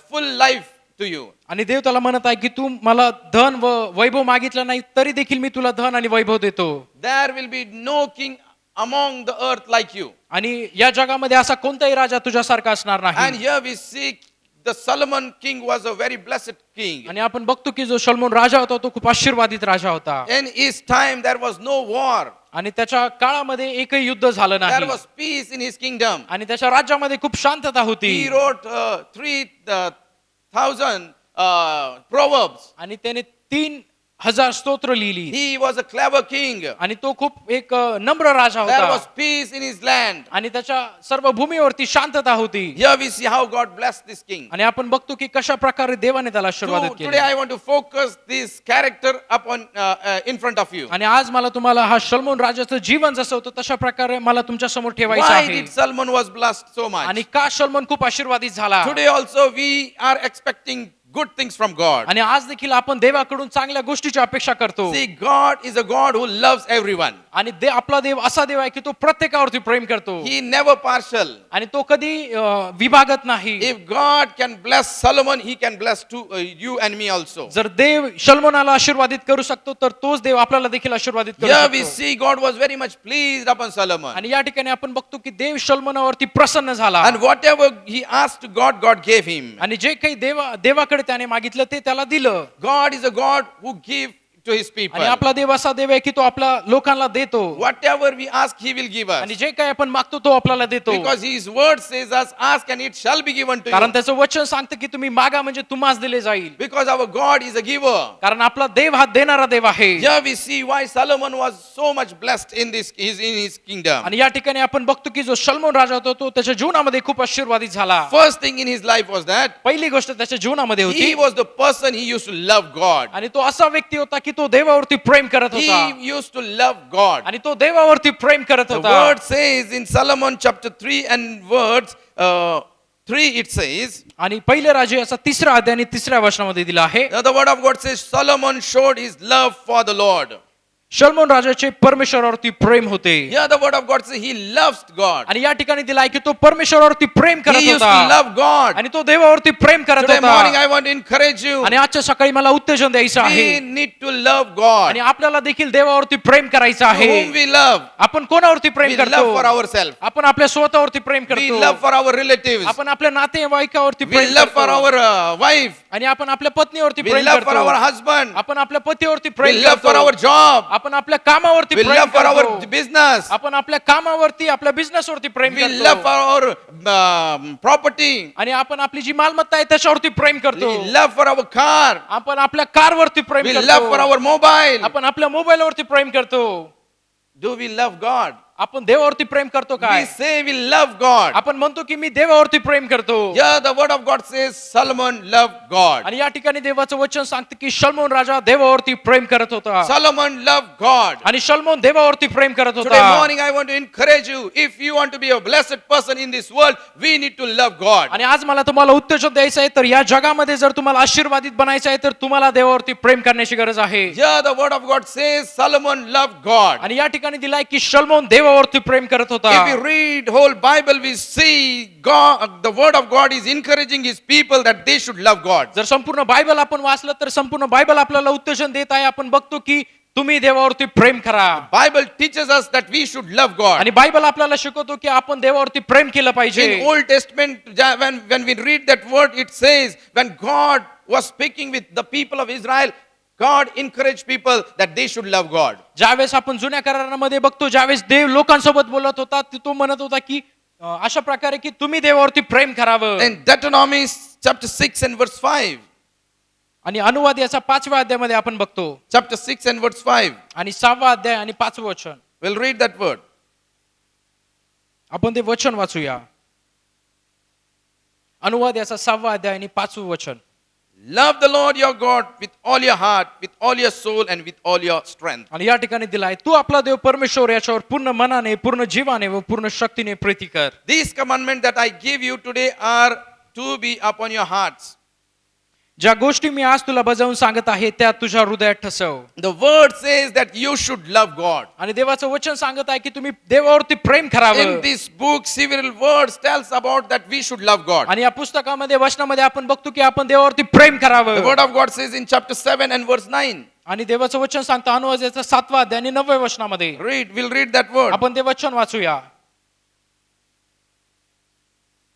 full life to you. आणि देव त्याला म्हणत आहे की तू मला धन व वैभव मागितलं नाही तरी देखील मी तुला धन आणि वैभव देतो. There will be no king among the earth like you. आणि या जगामध्ये असा कोणताही राजा तुझ्यासारखा असणार And नाही. here we see the Solomon king was a very blessed king. आणि आपण बघतो की जो सलमोन राजा होता तो खूप आशीर्वादित राजा होता. In his time there was no war. आणि त्याच्या काळामध्ये एकही युद्ध झालं There नाही. was peace in his kingdom. आणि त्याच्या राज्यामध्ये खूप शांतता होती. He wrote 3,000 proverbs. आणि त्याने 3,000 स्तोत्र लिहिली. He was a clever king. आणि तो खूप एक नम्र राजा There was होता. peace in his land. आणि त्याच्या सर्व भूमीवरती शांतता होती. Here we see how God blessed this king. आणि आपण बघतो की कशा प्रकारे देवाने त्याला आशीर्वादित Today केले. I want to focus this character upon in front of you. आणि आज मला तुम्हाला हा सलमोन राजाचं जीवन जसं होतं तशा प्रकारे मला तुमच्या समोर ठेवायचं Why आहे. did Solomon was blessed so much? आणि का सलमोन खूप आशीर्वादित झाला. Today also we are expecting good things from God. आणि आज देखील आपण देवाकडून चांगल्या गोष्टीची अपेक्षा करतो. See, God is a God who loves everyone. आणि आपला देव असा देव आहे की तो प्रत्येकावरती प्रेम करतो. He never partial. आणि तो कधी विभागत नाही. If God can bless Solomon, he can bless you and me also. जर देव सलमोनाला आशीर्वादित करू शकतो तर तोच देव आपल्याला देखील आशीर्वादित करू Here we शकतो. see God was very much pleased upon Solomon. आणि या ठिकाणी आपण बघतो की देव सलमोनावरती प्रसन्न झाला. And whatever he asked to God, God gave him. आणि जे काही देवाकडे त्याने मागितलं ते त्याला दिलं. God is a God who gives to his people. आणि आपला देव असा देव आहे की तो आपल्या लोकांना देतो Whatever we ask, he will give us. आणि जे काही आपण मागतो तो आपल्याला देतो Because his word says us, ask and it shall be given to कारण you. त्याचं वचन सांगतं की तुम्ही मागा म्हणजे तुम्हास दिले जाईल Because our God is a giver. कारण आपला देव हा देणारा देव आहे Here we see why Solomon was so much blessed in his kingdom. आणि या ठिकाणी आपण बघतो की जो शल्मोन राजा होता तो त्याच्या जीवनामध्ये खूप आशीर्वादित झाला First thing in his life was that पहिली गोष्ट त्याच्या जीवनामध्ये he होती was the person he used to love God. आणि तो असा व्यक्ती होता की तो देवावरती प्रेम करत होता He used to love God. आणि तो देवावरती प्रेम करत The होता word says in Solomon chapter 3 and verse 3 it says, आणि पहिले राजे असा तिसरा अध्याय आणि तिसऱ्या वचनामध्ये दिला आहे now the word of God says Solomon showed his love for the Lord. शल्मोन राजाचे परमेश्वरावरती प्रेम होते Here the word of God says he loves God. आणि या ठिकाणी दिला आहे की तो परमेश्वरावरती प्रेम करत He used to होता love God. आणि तो देवावरती प्रेम करत Today morning होता I want to encourage you. आणि आजच्या सकाळी मला उत्तेजन द्यायचं आहे We need to love God. आणि आपल्याला देखील देवावरती प्रेम करायचं To आहे whom we love. आपण कोणावरती प्रेम We love करतो for ourselves. आपण आपल्या स्वतःवरती प्रेम We करतो love for our relatives. आपण आपल्या नातेवाईकावरती We प्रेम love for करतो our wife. आणि आपण आपल्या पत्नीवरती We Prem love for our करतो husband. आपण आपल्या पतीवरती We Prem love for our करतो job. आपण आपल्या कामावरती We Prem love for our करतो business. आपण आपल्या कामावरती आपल्या बिझनेस वरती प्रेम We love for करतो our property. आणि आपण आपली जी मालमत्ता आहे त्याच्यावरती प्रेम करतो We love for our car. आपण आपल्या कारवरती प्रेम We love for करतो our mobile. आपण आपल्या मोबाईलवरती प्रेम करतो Do we love God? आपण देवावरती प्रेम करतो We काय say we love God. आपण म्हणतो की मी देवावरती प्रेम करतो Here the word of God says Solomon loved God. आणि या ठिकाणी देवाचं वचन सांगतं की शल्मोन राजा देवावरती प्रेम करत होता Solomon loved God. आणि शल्मोन देवावरती प्रेम करत Today होता morning I want to encourage you, if you want to be a blessed person in this world, we need to love God. आणि आज मला तुम्हाला उत्तेजन द्यायचं आहे तर या जगामध्ये जर तुम्हाला आशीर्वादित बनायचं आहे तर तुम्हाला देवावरती प्रेम करण्याची गरज आहे Here the word of God says Solomon loved God. आणि या ठिकाणी दिलाय की शल्मोन देवावरती प्रेम करत होता If we read whole Bible, we see God, the word of God is encouraging his people that they should love God. जर संपूर्ण बायबल आपण वाचलं तर संपूर्ण बायबल आपल्याला उत्तेजन देत आहे आपण बघतो की तुम्ही देवावरती प्रेम करा Bible teaches us that we should love God. आणि बायबल आपल्याला शिकवतो की आपण देवावरती प्रेम केलं पाहिजे In Old Testament, when we read that word, it says, when God was speaking with the people of Israel, God encouraged people that they should love God. ज्यावेळेस आपण जुन्या करारामध्ये बघतो ज्यावेळेस देव लोकांसोबत बोलत होता तो म्हणत होता की अशा प्रकारे की तुम्ही देवावरती प्रेम करावं In Deuteronomy chapter 6 and verse 5. आणि अनुवाद याचा 5व्या अध्यायामध्ये आपण बघतो Chapter 6 and verse 5. आणि 6वा अध्याय आणि 5वं वचन We'll read that word. आपण ते वचन वाचूया अनुवाद याचा 6वा अध्याय आणि 5वं वचन Love the Lord your God with all your heart, with all your soul, and with all your strength. आणि या ठिकाणी दिलाय तू आपला देव परमेश्वर याच्यावर पूर्ण मनाने पूर्ण जीवाने व पूर्ण शक्तीने प्रीती कर These commandments that I give you today are to be upon your hearts. ज्या गोष्टी मी आज तुला बजावून सांगत आहे त्या तुझ्या हृदयात ठसव The word says that you should love God. आणि देवाचं वचन सांगत आहे की तुम्ही देवावरती प्रेम करावं In this book, several words tells about that we should love God. आणि या पुस्तकामध्ये वचनामध्ये आपण बघतो की आपण देवावरती प्रेम The करावं word of God says in chapter 7 and verse 9. आणि देवाचं वचन सांगतं अनुवाद याचा 7वा अध्याय आणि 9व्या वचनामध्ये We'll read that word. आपण ते वचन वाचूया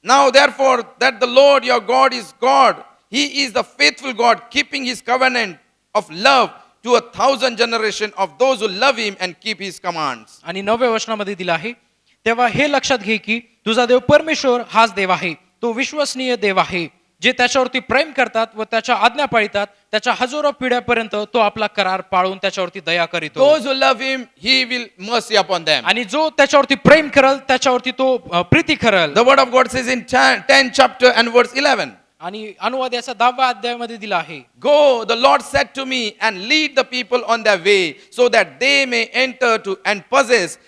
Now therefore that the Lord your God is God, he is the faithful God, keeping his covenant of love to 1,000 generations of those who love him and keep his commands. आणि 9व्या वचनामध्ये दिला आहे तेव्हा हे लक्षात घे की तुझा देव परमेश्वर हाच देव आहे तो विश्वसनीय देव आहे जे त्याच्यावरती प्रेम करतात व त्याच्या आज्ञा पाळतात त्याच्या हजारो पिढ्यापर्यंत तो आपला करार पाळून त्याच्यावरती दया करीतो Those who love him, he will mercy upon them. आणि जो त्याच्यावरती प्रेम करल त्याच्यावरती तो प्रीती करल The word of God says in 10 chapter and verse 11. आणि अनुवाद याचा 10व्या अध्यायामध्ये दिला आहे Go, the Lord said to me, and lead the people on their way, so that they may enter to and possess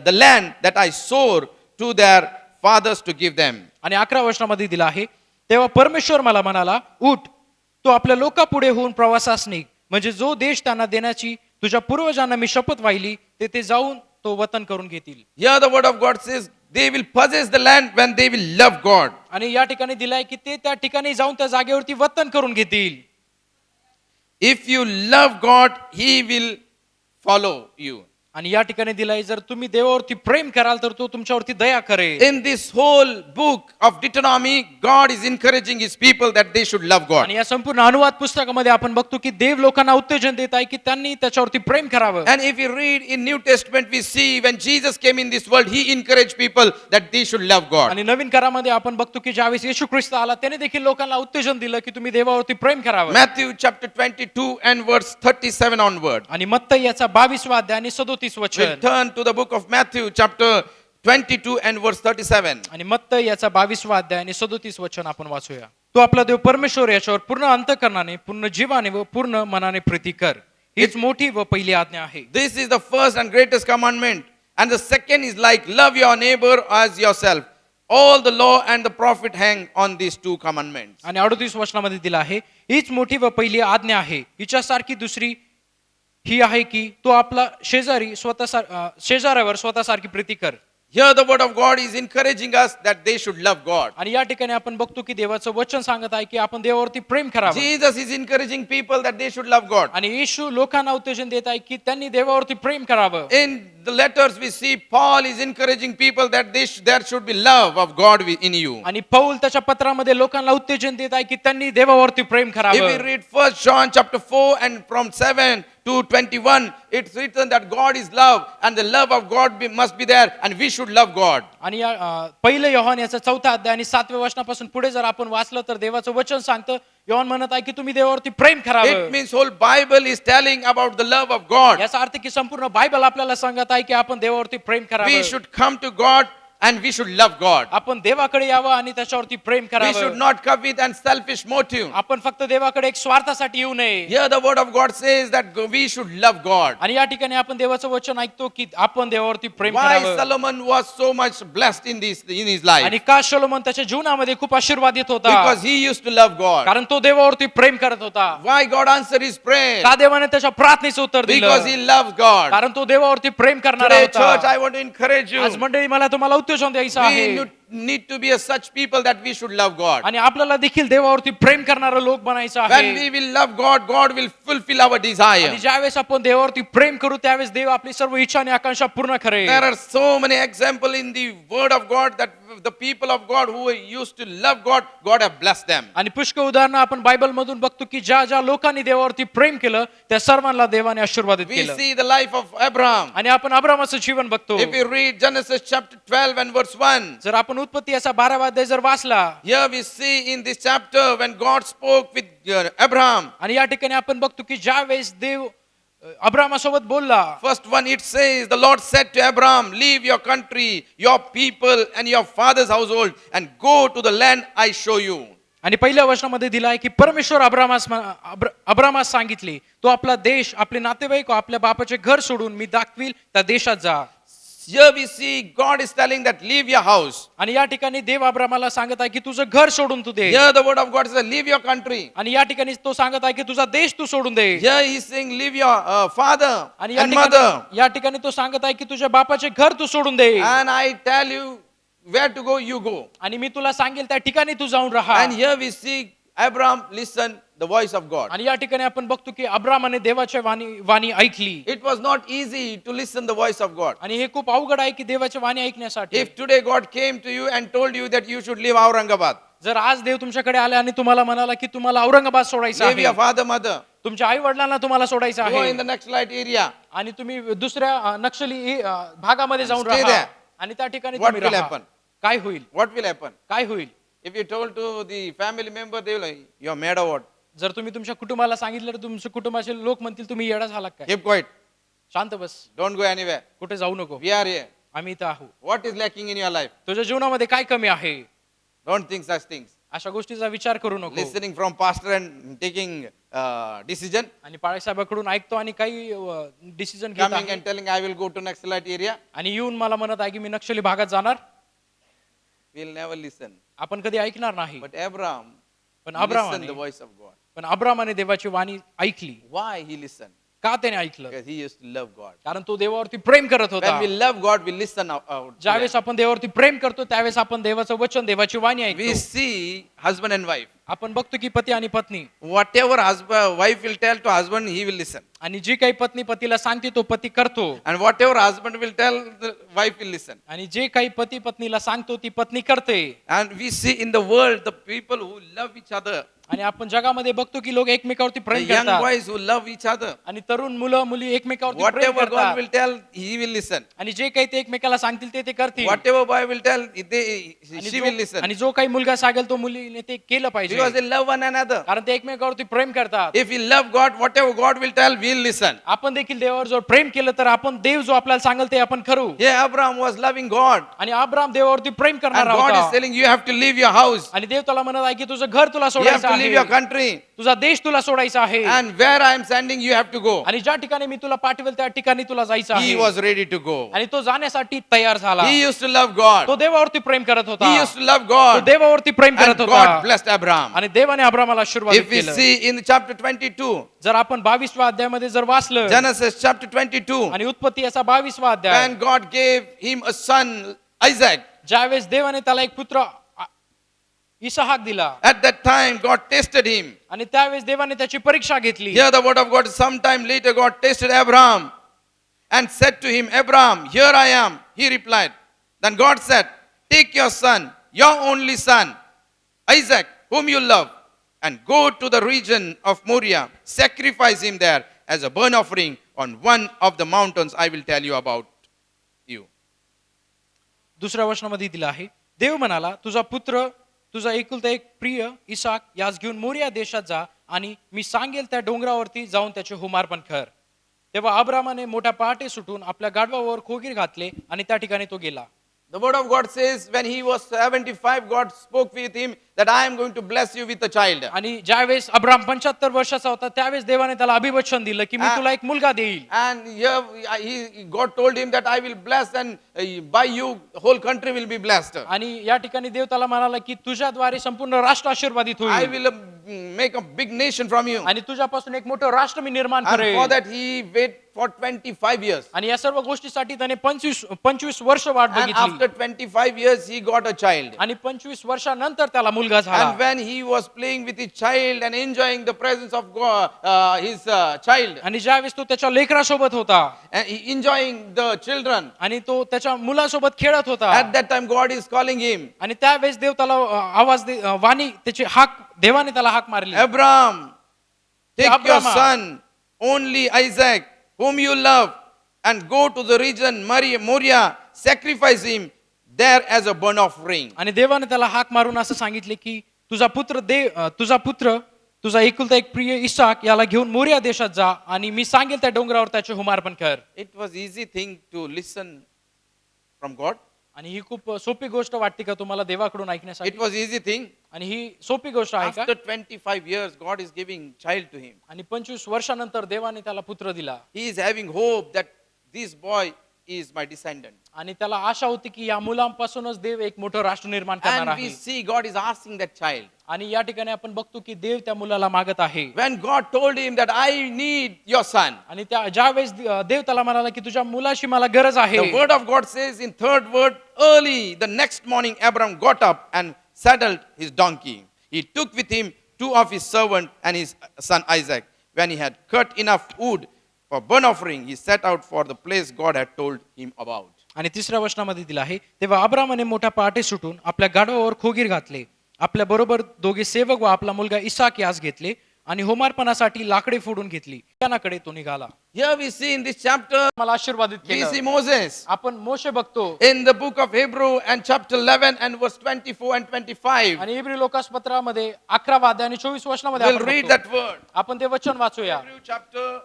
the land that I swore to their fathers to give them. आणि 11व्या वचनामध्ये दिला आहे तेव्हा परमेश्वर मला म्हणाला उठ तो आपल्या लोकापुढे होऊन प्रवासास निघ म्हणजे जो देश त्यांना देण्याची तुझ्या पूर्वजांना मी शपथ वाहिली ते जाऊन तो वतन करून घेतील Here the word of God says they will possess the land when they will love God. आणि या ठिकाणी दिलाय की ते त्या ठिकाणी जाऊन त्या जागेवरती वतन करून घेतील If you love God, he will follow you. आणि या ठिकाणी दिलाय जर तुम्ही देवावरती प्रेम कराल तर तो तुमच्यावरती दया करेल. In this whole book of Deuteronomy, God is encouraging his people that they should love God. आणि या संपूर्ण अनुवाद पुस्तकामध्ये आपण बघतो की देव लोकांना उत्तेजन देत आहे की त्यांनी त्याच्यावरती प्रेम करावं. And if you read in New Testament, we see when Jesus came in this world, he encouraged people that they should love God. आणि नवीन करामध्ये आपण बघतो की ज्यावेळेस येशू ख्रिस्त आला त्याने देखील लोकांना उत्तेजन दिलं की तुम्ही देवावरती प्रेम करावं. Matthew chapter 22 and verse 37 onward. आणि मत्ती याचा 22वा अध्याय आणि 37 We'll वचन. turn to the book of Matthew chapter 22 and verse 37. आणि मत्ती याचा 22वा अध्याय आणि 37 वचन आपण वाचूया. तो आपला देव परमेश्वर याच्यावर पूर्ण अंतःकरणाने, पूर्ण जीवाने व पूर्ण मनाने प्रीती कर. हीच मोठी व पहिली आज्ञा आहे. This is the first and greatest commandment. And the second is like, love your neighbor as yourself. All the law and the prophet hang on these two commandments. आणि 38 वचनामध्ये दिला आहे हीच मोठी व पहिली आज्ञा आहे. हिच्यासारखी दुसरी ही आहे की तो आपला शेजाऱ्यावर स्वतःसारखी प्रीती कर. Here the word of God is encouraging us that they should love God. आणि या ठिकाणी आपण बघतो की देवाचं वचन सांगत आहे की आपण देवावरती प्रेम करावं. Jesus is encouraging people that they should love God. आणि येशू लोकांना उत्तेजन देत आहे की त्यांनी देवावरती प्रेम करावं. In the letters we see Paul is encouraging people that there should be love of God in you. आणि पौल त्याच्या पत्रामध्ये लोकांना उत्तेजन देत आहे की त्यांनी देवावरती प्रेम If we करावं. read 1 John chapter 4 and from 7 to 21, it's written that God is love and the love of God must be there and we should love God. आणि या पहिलं योहान याचा 4था अध्याय आणि 7व्या वचनापासून पुढे जर आपण वाचलं तर देवाचं वचन सांगतं, योहान म्हणत आहे की तुम्ही देवावरती प्रेम It करावं. means whole Bible is telling about the love of God. याचा अर्थ की संपूर्ण बायबल आपल्याला सांगत आहे की आपण देवावरती प्रेम We करावं. should come to God and we should love God. आपण देवाकडे यावं आणि त्याच्यावरती प्रेम We should करावं. not come with an selfish motive. आपण फक्त देवाकडे एक स्वार्थासाठी येऊ नये. Here the word of God says that we should love God. आणि या ठिकाणी आपण देवाचं वचन ऐकतो की आपण देवावरती प्रेम Why करावं. Solomon was so much blessed in his life? आणि का शलोमोन त्याच्या जीवनामध्ये खूप आशीर्वादित होता? Because he used to love God. कारण तो देवावरती प्रेम करत होता. Why God answered his prayer? का देवाने त्याच्या प्रार्थनेचं उत्तर Because he दिलं? loves God. कारण तो देवावरती प्रेम करणारा Today, church, होता. I want to encourage you. आज मंडळी मला तुम्हाला उत्तेजन द्यायचं आहे. We need to be such people that we should love God. आणि आपल्याला देखील देवावरती प्रेम करणारे लोक बनायचं When आहे. we will love God, God will fulfill our desire. आणि ज्यावेळेस आपण देवावरती प्रेम करू त्यावेळेस देव आपली सर्व इच्छा आणि आकांक्षा पूर्ण करेल. There are so many examples in the word of God that the people of God who used to love God, God have blessed them. आणि पुष्कळ उदाहरणं आपण बायबल मधून बघतो की ज्या ज्या लोकांनी देवावरती प्रेम केलं त्या सर्वांना देवाने आशीर्वादित We केलं. see the life of Abraham. आणि आपण अब्रामाचं जीवन बघतो. If we read Genesis chapter 12 and verse 1, जर आपण उत्पत्ती याचा 12वा अध्याय जर वाचला here we see in this chapter when God spoke with Abraham. आणि या ठिकाणी आपण बघतो की ज्या वेळेस देव अब्रामासोबत बोलला. First one it says, the Lord said to Abraham, leave your country, your people and your father's household and go to the land I show you. आणि पहिल्या वचनामध्ये दिला आहे की परमेश्वर अब्रामास सांगितले तो आपला देश, आपले नातेवाईक, आपल्या बापाचे घर सोडून मी दाखवील त्या देशात जा. Here we see God is telling that leave your house. आणि या ठिकाणी देव अब्रामाला सांगत आहे की तुझं घर सोडून तू दे. Here the word of God says leave your country. आणि या ठिकाणी तो सांगत आहे की तुझा देश तू सोडून दे. Here he is saying leave your father आणि या and mother. ठिकाणी या ठिकाणी तो सांगत आहे की तुझ्या बापाचे घर तू सोडून दे. And I tell you where to go, you go. आणि मी तुला सांगेल त्या ठिकाणी तू जाऊन राहा. And here we see Abraham listen the voice of God. आणि या ठिकाणी आपण बघतो की अब्रामाने देवाची वाणी ऐकली. It was not easy to listen the voice of God. आणि हे खूप अवघड आहे की देवाची वाणी ऐकण्यासाठी. If today God came to you and told you that you should leave Aurangabad, जर आज देव तुमच्याकडे आले आणि तुम्हाला म्हणाला की तुम्हाला औरंगाबाद सोडायचं leave your आहे, father, mother, तुमच्या आई वडिलांना तुम्हाला सोडायचं go आहे in the Naxalite area, आणि तुम्ही दुसऱ्या नक्षली भागामध्ये जाऊन Stay राहा there. आणि त्या ठिकाणी What तुम्ही will राहा. happen? काय होईल? what will happen? काय होईल? If you told to the family member, they will like, you're mad or what? जर तुम्ही तुमच्या कुटुंबाला सांगितलं तर तुमच्या कुटुंबाचे लोक म्हणतील तुम्ही येडा झाला काय? Keep quiet. शांत बस, Don't go anywhere. कुठे जाऊ नको, We are here. आम्ही इथं आहोत. What is lacking in your life? तुझ्या जीवनामध्ये काय कमी आहे? Don't think such things. अशा गोष्टीचा विचार करू नको. Listening from pastor and taking decision, आणि पाळसाहेबाकडून ऐकतो आणि काही डिसिजन घेत coming आहे. and telling I will go to Naxalite area, आणि येऊन मला म्हणत आहे की मी नक्षली भागात जाणार. we'll never listen. आपण कधी ऐकणार नाही. But Abraham पण listened the अब्रामाने voice of God. पण अब्रामाने देवाची वाणी ऐकली. Why he listened? का त्याने ऐकलं? Because he used to love God. कारण तो देवावरती प्रेम करत होता. When we love God, we listen out. to ज्यावेळेस आपण देवावरती प्रेम करतो त्यावेळेस आपण देवाचं वचन, देवाची वाणी that. We ऐकतो. see husband and wife. आपण बघतो की पती आणि पत्नी, Whatever husband, wife will tell to husband, he will listen. आणि जी काही पत्नी पतीला सांगते तो पती करतो, And whatever husband will tell, the wife will listen. आणि जे काही पती पत्नीला सांगतो ती पत्नी करते. And we see in the world the people who love each other, आणि आपण जगामध्ये बघतो की लोक एकमेकावरती the प्रेम young करतात, boys who love each other. आणि तरुण मुलं मुली एकमेकावरती प्रेम Whatever God करतात, will tell, he will listen. आणि जे काही ते एकमेकाला सांगतील ते करतील. Whatever boy will tell, आणि she will listen. आणि जो काही मुलगा सांगेल तो मुलीने ते केलं पाहिजे, Because they love one another. कारण ते एकमेकावरती प्रेम करतात. If we love God, whatever God will tell, we'll listen. आपण देखील देवावर जर प्रेम केलं तर आपण देव जो आपल्याला सांगेल ते आपण करू. Yeah, Abraham was loving God. आणि अब्राम देवावरती प्रेम And करणारा God is होता, telling you have to leave your house. आणि देव तुला म्हणत आहे की तुझं घर तुला You have सोडायचं to leave your आहे, country. तुझा देश तुला सोडायचा आहे, And where I am sending, you have to go. आणि ज्या ठिकाणी मी तुला पाठवेल त्या ठिकाणी तुला जायचं He आहे. was ready to go. आणि तो जाण्यासाठी तयार झाला. He used to love God. तो देवावरती प्रेम करत होता, He used to love तो God. देवावरती प्रेम And करत God होता, blessed Abraham. आणि देवाने अब्रामाला आशीर्वाद If we केलं. see in chapter 22, जर आपण 22व्या अध्यायामध्ये जर वाचलं, Genesis chapter 22, आणि उत्पत्ती याचा 22वा अध्याय, when God gave him a son, Isaac, ज्यावेळेस देवाने त्याला एक पुत्र इसहाक दिला, at that time God tested him. आणि त्यावेळेस देवाने त्याची परीक्षा घेतली. Here the word of God, sometime later God tested Abraham and said to him, Abraham, here I am. He replied. Then God said, take your son, your only son, Isaac, whom you love, and go to the region of Moriah. Sacrifice him there as a burnt offering on one of the mountains I will tell you about you. दुसऱ्या वचनामध्ये दिला आहे, देव म्हणाला, तुझा पुत्र, तुझा एकुलता एक प्रिय इसाक यास घेऊन मोरिया देशात जा, आणि मी सांगेल त्या डोंगरावरती जाऊन त्याचे होमार्पण कर. तेव्हा अब्रामाने मोठ्या पहाटे सुटून आपल्या गाढवावर खोगीर घातले आणि त्या ठिकाणी तो गेला. The word of God says when he was 75, God spoke with him that I am going to bless you with a child. आणि ज्यावेळेस अब्राम 75 वर्षाचा होता त्यावेळेस देवाने त्याला अभिवचन दिलं की मी तुला एक मुलगा देईल. And here God told him that I will bless, and by you whole country will be blessed. आणि या ठिकाणी देव त्याला म्हणाला की तुझ्याद्वारे संपूर्ण राष्ट्र आशीर्वादित I होईल, will make a big nation from you. आणि तुझ्यापासून एक मोठं राष्ट्र मी निर्माण And for करेन. that he waited for 25 years. आणि या सर्व गोष्टीसाठी त्याने 25 वर्ष वाट And बघितली, after 25 years he got a child. आणि 25 वर्षानंतर त्याला मुलगा झाला. And when he was playing with his child and enjoying the presence of God, his child, आणि ज्यावेळेस तो त्याच्या लेकरासोबत होता and enjoying the children, आणि तो त्याच्या मुलासोबत खेळत होता, at that time God is calling him, आणि त्यावेळेस देव त्याला आवाज वाणी त्याची हाक, देवाने त्याला हाक मारली. Abraham, take your Abraham. son, only Isaac, whom you love, and go to the region Moriah, sacrifice him there as a burnt offering. आणि देवाने त्याला हाक मारून असं सांगितले की तुझा पुत्र तुझा एकुलता एक प्रिय इसाक याला घेऊन मोरिया देशात जा, आणि मी सांगेल त्या डोंगरावर त्याचे होमार्पण कर. It was easy thing to listen from God. आणि ही खूप सोपी गोष्ट वाटते का तुम्हाला देवाकडून It ऐकण्यासाठी? was easy thing. आणि ही सोपी गोष्ट आहे का? After 25 years, God is giving child to him. आणि 25 वर्षानंतर देवाने त्याला पुत्र दिला, He is having hope that this boy is my descendant. आणि त्याला आशा होती की या मुलांपासूनच देव एक मोठं राष्ट्र निर्माण करणार And we आहे. see God is asking that child. आणि या ठिकाणी आपण बघतो की देव त्या मुलाला मागत आहे. When God told him that I need your son, आणि त्या ज्यावेळेस देव त्याला म्हणाला की तुझ्या मुलाशी मला गरज आहे, the word of God says in third word, early the next morning Abraham got up and saddled his donkey. He took with him 2 of his servants and his son Isaac. When he had cut enough wood for burnt offering, he set out for the place God had told him about. आणि तिसऱ्या वचनामध्ये दिला आहे, तेव्हा अब्रामाने मोठ्या पहाटे सुटून आपल्या गाढवावर खोगीर घातले, आपल्या बरोबर दोघे सेवक व आपला मुलगा इसाक यास घेतले, आणि होमार्पणासाठी लाकडे फोडून घेतली. त्यानाकडे तो निघाला. Here we see in this chapter, मला आशीर्वादित we see केलं. Moses. आपण मोशे बघतो, In the book of Hebrew and chapter 11 and verse 24 and 25, आणि इब्री लोकासपत्रामध्ये 11 अध्याय आणि 24 वचनामध्ये we'll आपण read बघतो. that word. आपण ते वचन वाचूया. Hebrew chapter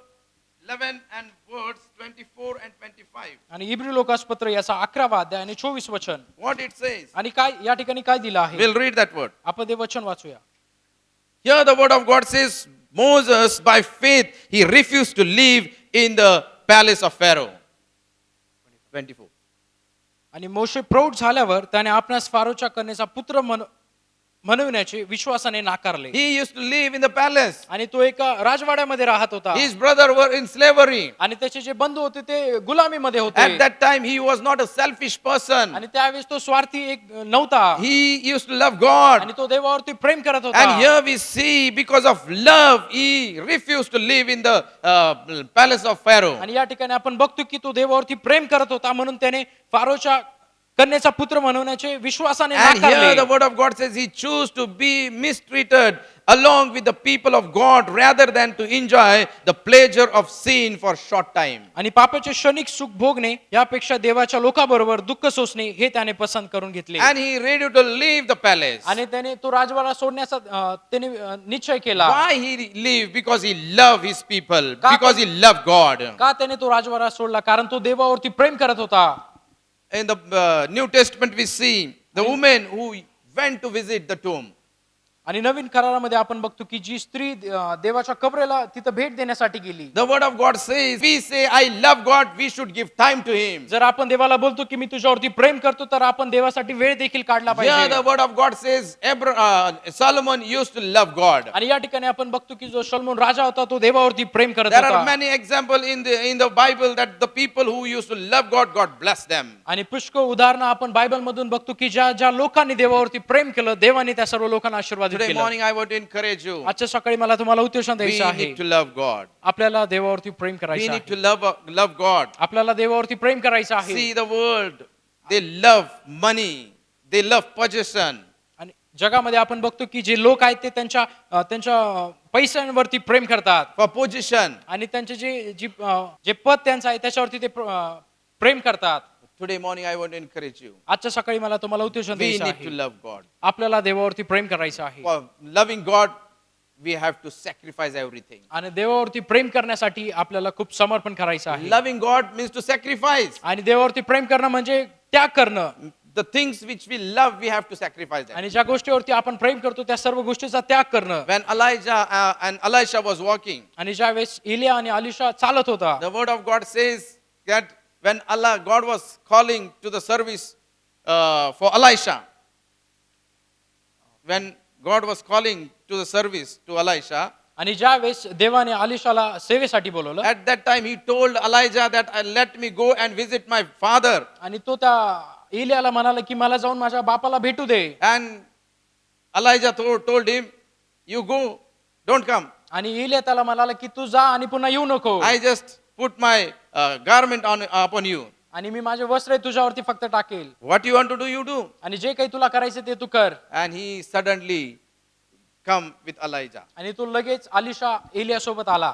11 and verse 24 and 25. आणि इब्री लोकासपत्र याचा 11 अध्याय आणि 24 वचन. What it says. आणि काय या ठिकाणी काय दिलं आहे We'll read that word. आपण ते वचन वाचूया. Here the word of God says, Moses by faith, he refused to live in the palace of Pharaoh. 24. आणि मोशे प्रौढ झाल्यावर त्याने आपणास फारोच्या कन्येचा पुत्र म्हणविण्याचे विश्वासाने नाकारले. He used to live in the palace. आणि तो एका राजवाड्यामध्ये राहत होता. His brother were in slavery. आणि त्याचे जे बंधू होते ते गुलामीमध्ये At होते. that time, he was not a selfish person. आणि त्यावेळेस तो स्वार्थी एक नव्हता. He used to love God. आणि तो देवावरती प्रेम करत And होता. here we see, because of love, he refused to live in the palace of Pharaoh. आणि या ठिकाणी आपण बघतो की तो देवावरती प्रेम करत होता म्हणून त्याने फारोच्या कन्येचा पुत्र म्हणवण्याचे विश्वासाने And here the नाकारले. word of God says he chose to be mistreated along with the people of God rather than to enjoy the pleasure of sin for short time. आणि पापाचे क्षणिक सुख भोगणे यापेक्षा देवाच्या लोकांबरोबर दुःख सोसणे हे त्याने पसंत करून घेतले. And he ready to leave the palace. आणि त्याने तो राजवाडा सोडण्याचा त्याने निश्चय केला. Why he leave? Because he loved his people. का- Because he loved God. का त्याने तो राजवाडा सोडला? कारण तो देवावरती प्रेम करत होता. In the New Testament we see the woman who went to visit the tomb. आणि नवीन करारामध्ये आपण बघतो की जी स्त्री देवाच्या कबरेला तिथं भेट देण्यासाठी गेली. The word of God says, we say, I love God, we should give time to him. जर आपण देवाला बोलतो की मी तुझ्यावरती प्रेम करतो तर आपण देवासाठी वेळ देखील काढला Here the पाहिजे. word of God says, Solomon used to love God. आणि या ठिकाणी आपण बघतो की जो सलोमोन राजा होता तो देवावरती प्रेम करत There are होता. many examples in the Bible that the people who used to love God, God blessed them. आणि पुष्कळ उदाहरणं आपण बायबल मधून बघतो की ज्या ज्या लोकांनी देवावरती प्रेम केलं देवाने त्या सर्व लोकांना आशीर्वादित Today केलं. morning I want to encourage you. आजच्या सकाळी मला तुम्हाला उद्देशन We द्यायचं आहे. need to love God. आपल्याला देवावरती प्रेम We करायचं need to आहे. love God. आपल्याला देवावरती प्रेम करायचं आहे. See the world. They love money. They love possession. आणि जगामध्ये आपण बघतो की जे लोक आहेत ते त्यांच्या पैशांवरती प्रेम करतात. For position. आणि त्यांचे जे पद त्यांचं आहे त्याच्यावरती ते प्रेम करतात. Today morning I want to encourage you. आजच्या सकाळी मला तुम्हाला उद्देशन We द्यायचं need to आहे. love God. आपल्याला देवावरती प्रेम करायचं आहे. For loving God, we have to sacrifice everything. आणि देवावरती प्रेम करण्यासाठी आपल्याला खूप समर्पण करायचं आहे. Loving God means to sacrifice. आणि देवावरती प्रेम करणं म्हणजे त्याग करणं. The things which we love, we have to sacrifice them. आणि ज्या गोष्टीवरती आपण प्रेम करतो त्या सर्व गोष्टीचा त्याग करणं. When Elijah and Elisha was walking, आणि ज्यावेळेस इलिया आणि अलिशा चालत होता the word of God says that when God was calling to the service for Elisha, when God was calling to the service to Elisha, आणि ज्यावेळेस देवाने अलिशाला सेवेसाठी बोलवलं at that time he told Elijah that let me go and visit my father. आणि तो त्या इलियाला म्हणाला की मला जाऊन माझ्या बापाला भेटू दे. And Elijah told him, you go, don't come. आणि इलिया त्याला म्हणाला की तू जा आणि पुन्हा येऊ नको. I just put my garment upon you. आणि मी माझे वस्त्र तुझ्यावरती फक्त टाकेल. What you want to do, you do. आणि जे काही तुला करायचं ते तू कर. And he suddenly come with Elijah. आणि तो लगेच अलिशा इलिया सोबत आला.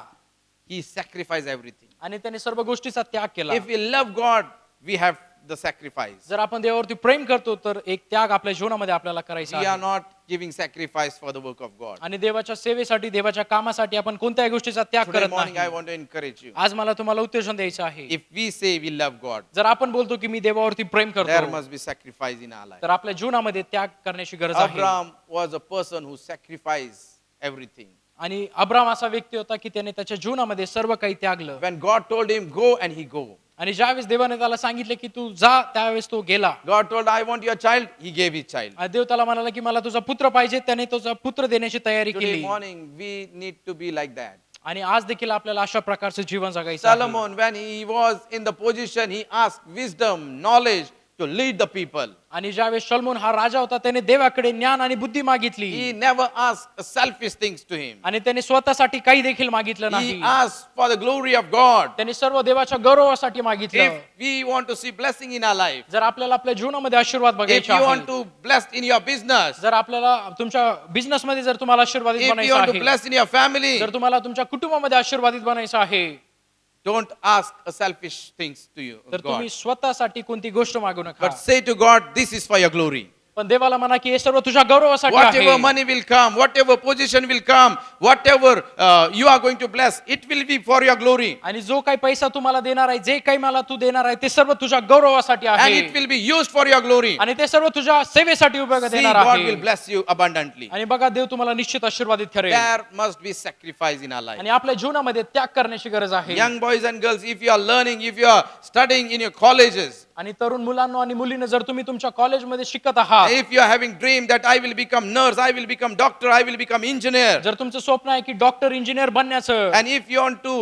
He sacrificed everything. आणि त्याने सर्व गोष्टीचा त्याग केला. If we love God, we have the sacrifice. जर आपण देवावरती प्रेम करतो तर एक त्याग आपल्या जीवनामध्ये आपल्याला करायचा We are आहे. not giving sacrifice for the work of God. आणि देवाच्या सेवेसाठी देवाच्या कामासाठी आपण कोणत्याही गोष्टीचा त्याग Today करत morning I नाही. want to encourage you. आज मला तुम्हाला उत्तेजन द्यायचं आहे. If we say we love God, जर आपण बोलतो की मी देवावरती प्रेम there करतो must be sacrifice in our life. तर आपल्या जीवनामध्ये त्याग करण्याची गरज आहे. Abraham was a person who sacrificed everything. आणि अब्राम असा व्यक्ती होता की त्याने त्याच्या जीवनामध्ये सर्व काही त्यागलं. When God told him go, and he go. आणि ज्यावेळेस देवाने त्याला सांगितले की तू जा त्यावेळेस तो गेला. God told, I want your child, he gave his child. आणि देव त्याला म्हणाला की मला तुझा पुत्र पाहिजे. त्याने तुझा पुत्र देण्याची तयारी Today केली. morning we need to be like that. आणि आज देखील आपल्याला अशा प्रकारचं जीवन जगायचं आहे. Solomon, when he was in the position, he asked wisdom, knowledge to lead the people. आणि ज्यावेळेस सलोमोन हा राजा होता त्याने देवाकडे ज्ञान आणि बुद्धी मागितली. He never asked selfish things to him. आणि त्याने स्वतःसाठी काही देखील मागितलं He नाही. asked for the glory of God. त्याने सर्व देवाच्या गौरवासाठी मागितलं. If we want to see blessing in our life, जर आपल्याला आपल्या जीवनामध्ये आशीर्वाद if बघायचे you want आहे, to bless in your business, जर आपल्याला तुमच्या बिझनेस मध्ये जर तुम्हाला आशीर्वादित if you बनायचं want to आहे, bless in your family, जर तुम्हाला तुमच्या कुटुंबामध्ये आशीर्वादित बनायचं आहे don't ask selfish things to you, तर तुम्ही God. स्वतःसाठी कोणती गोष्ट मागू नका. But say to God, this is for your glory. पण देवाला म्हणा की हे सर्व तुझ्या गौरवासाठी Whatever आहे. money will come, whatever position will come, whatever you are going to bless, it will be for your glory. आणि जो काही पैसा तुम्हाला देणार आहे, जे काही मला तू देणार आहे ते सर्व तुझ्या गौरवासाठी And आहे. it will be used for your glory. आणि ते सर्व तुझ्या सेवेसाठी उपयोगात See, येणार God will आहे. bless you abundantly. आणि बघा देव तुम्हाला निश्चित आशीर्वादित करेल. There must be sacrifice in our life. आणि आपल्या जीवनामध्ये त्याग करण्याची गरज आहे. Young boys and girls, if you are learning, if you are studying in your colleges, आणि तरुण मुलांनो आणि मुलींनो, जर तुम्ही तुमच्या कॉलेजमध्ये शिकत आहात, if you are having dream that I will become nurse, I will become doctor, I will become engineer, जर तुमचं स्वप्न आहे की डॉक्टर इंजिनियर बनण्याचं, and if you want to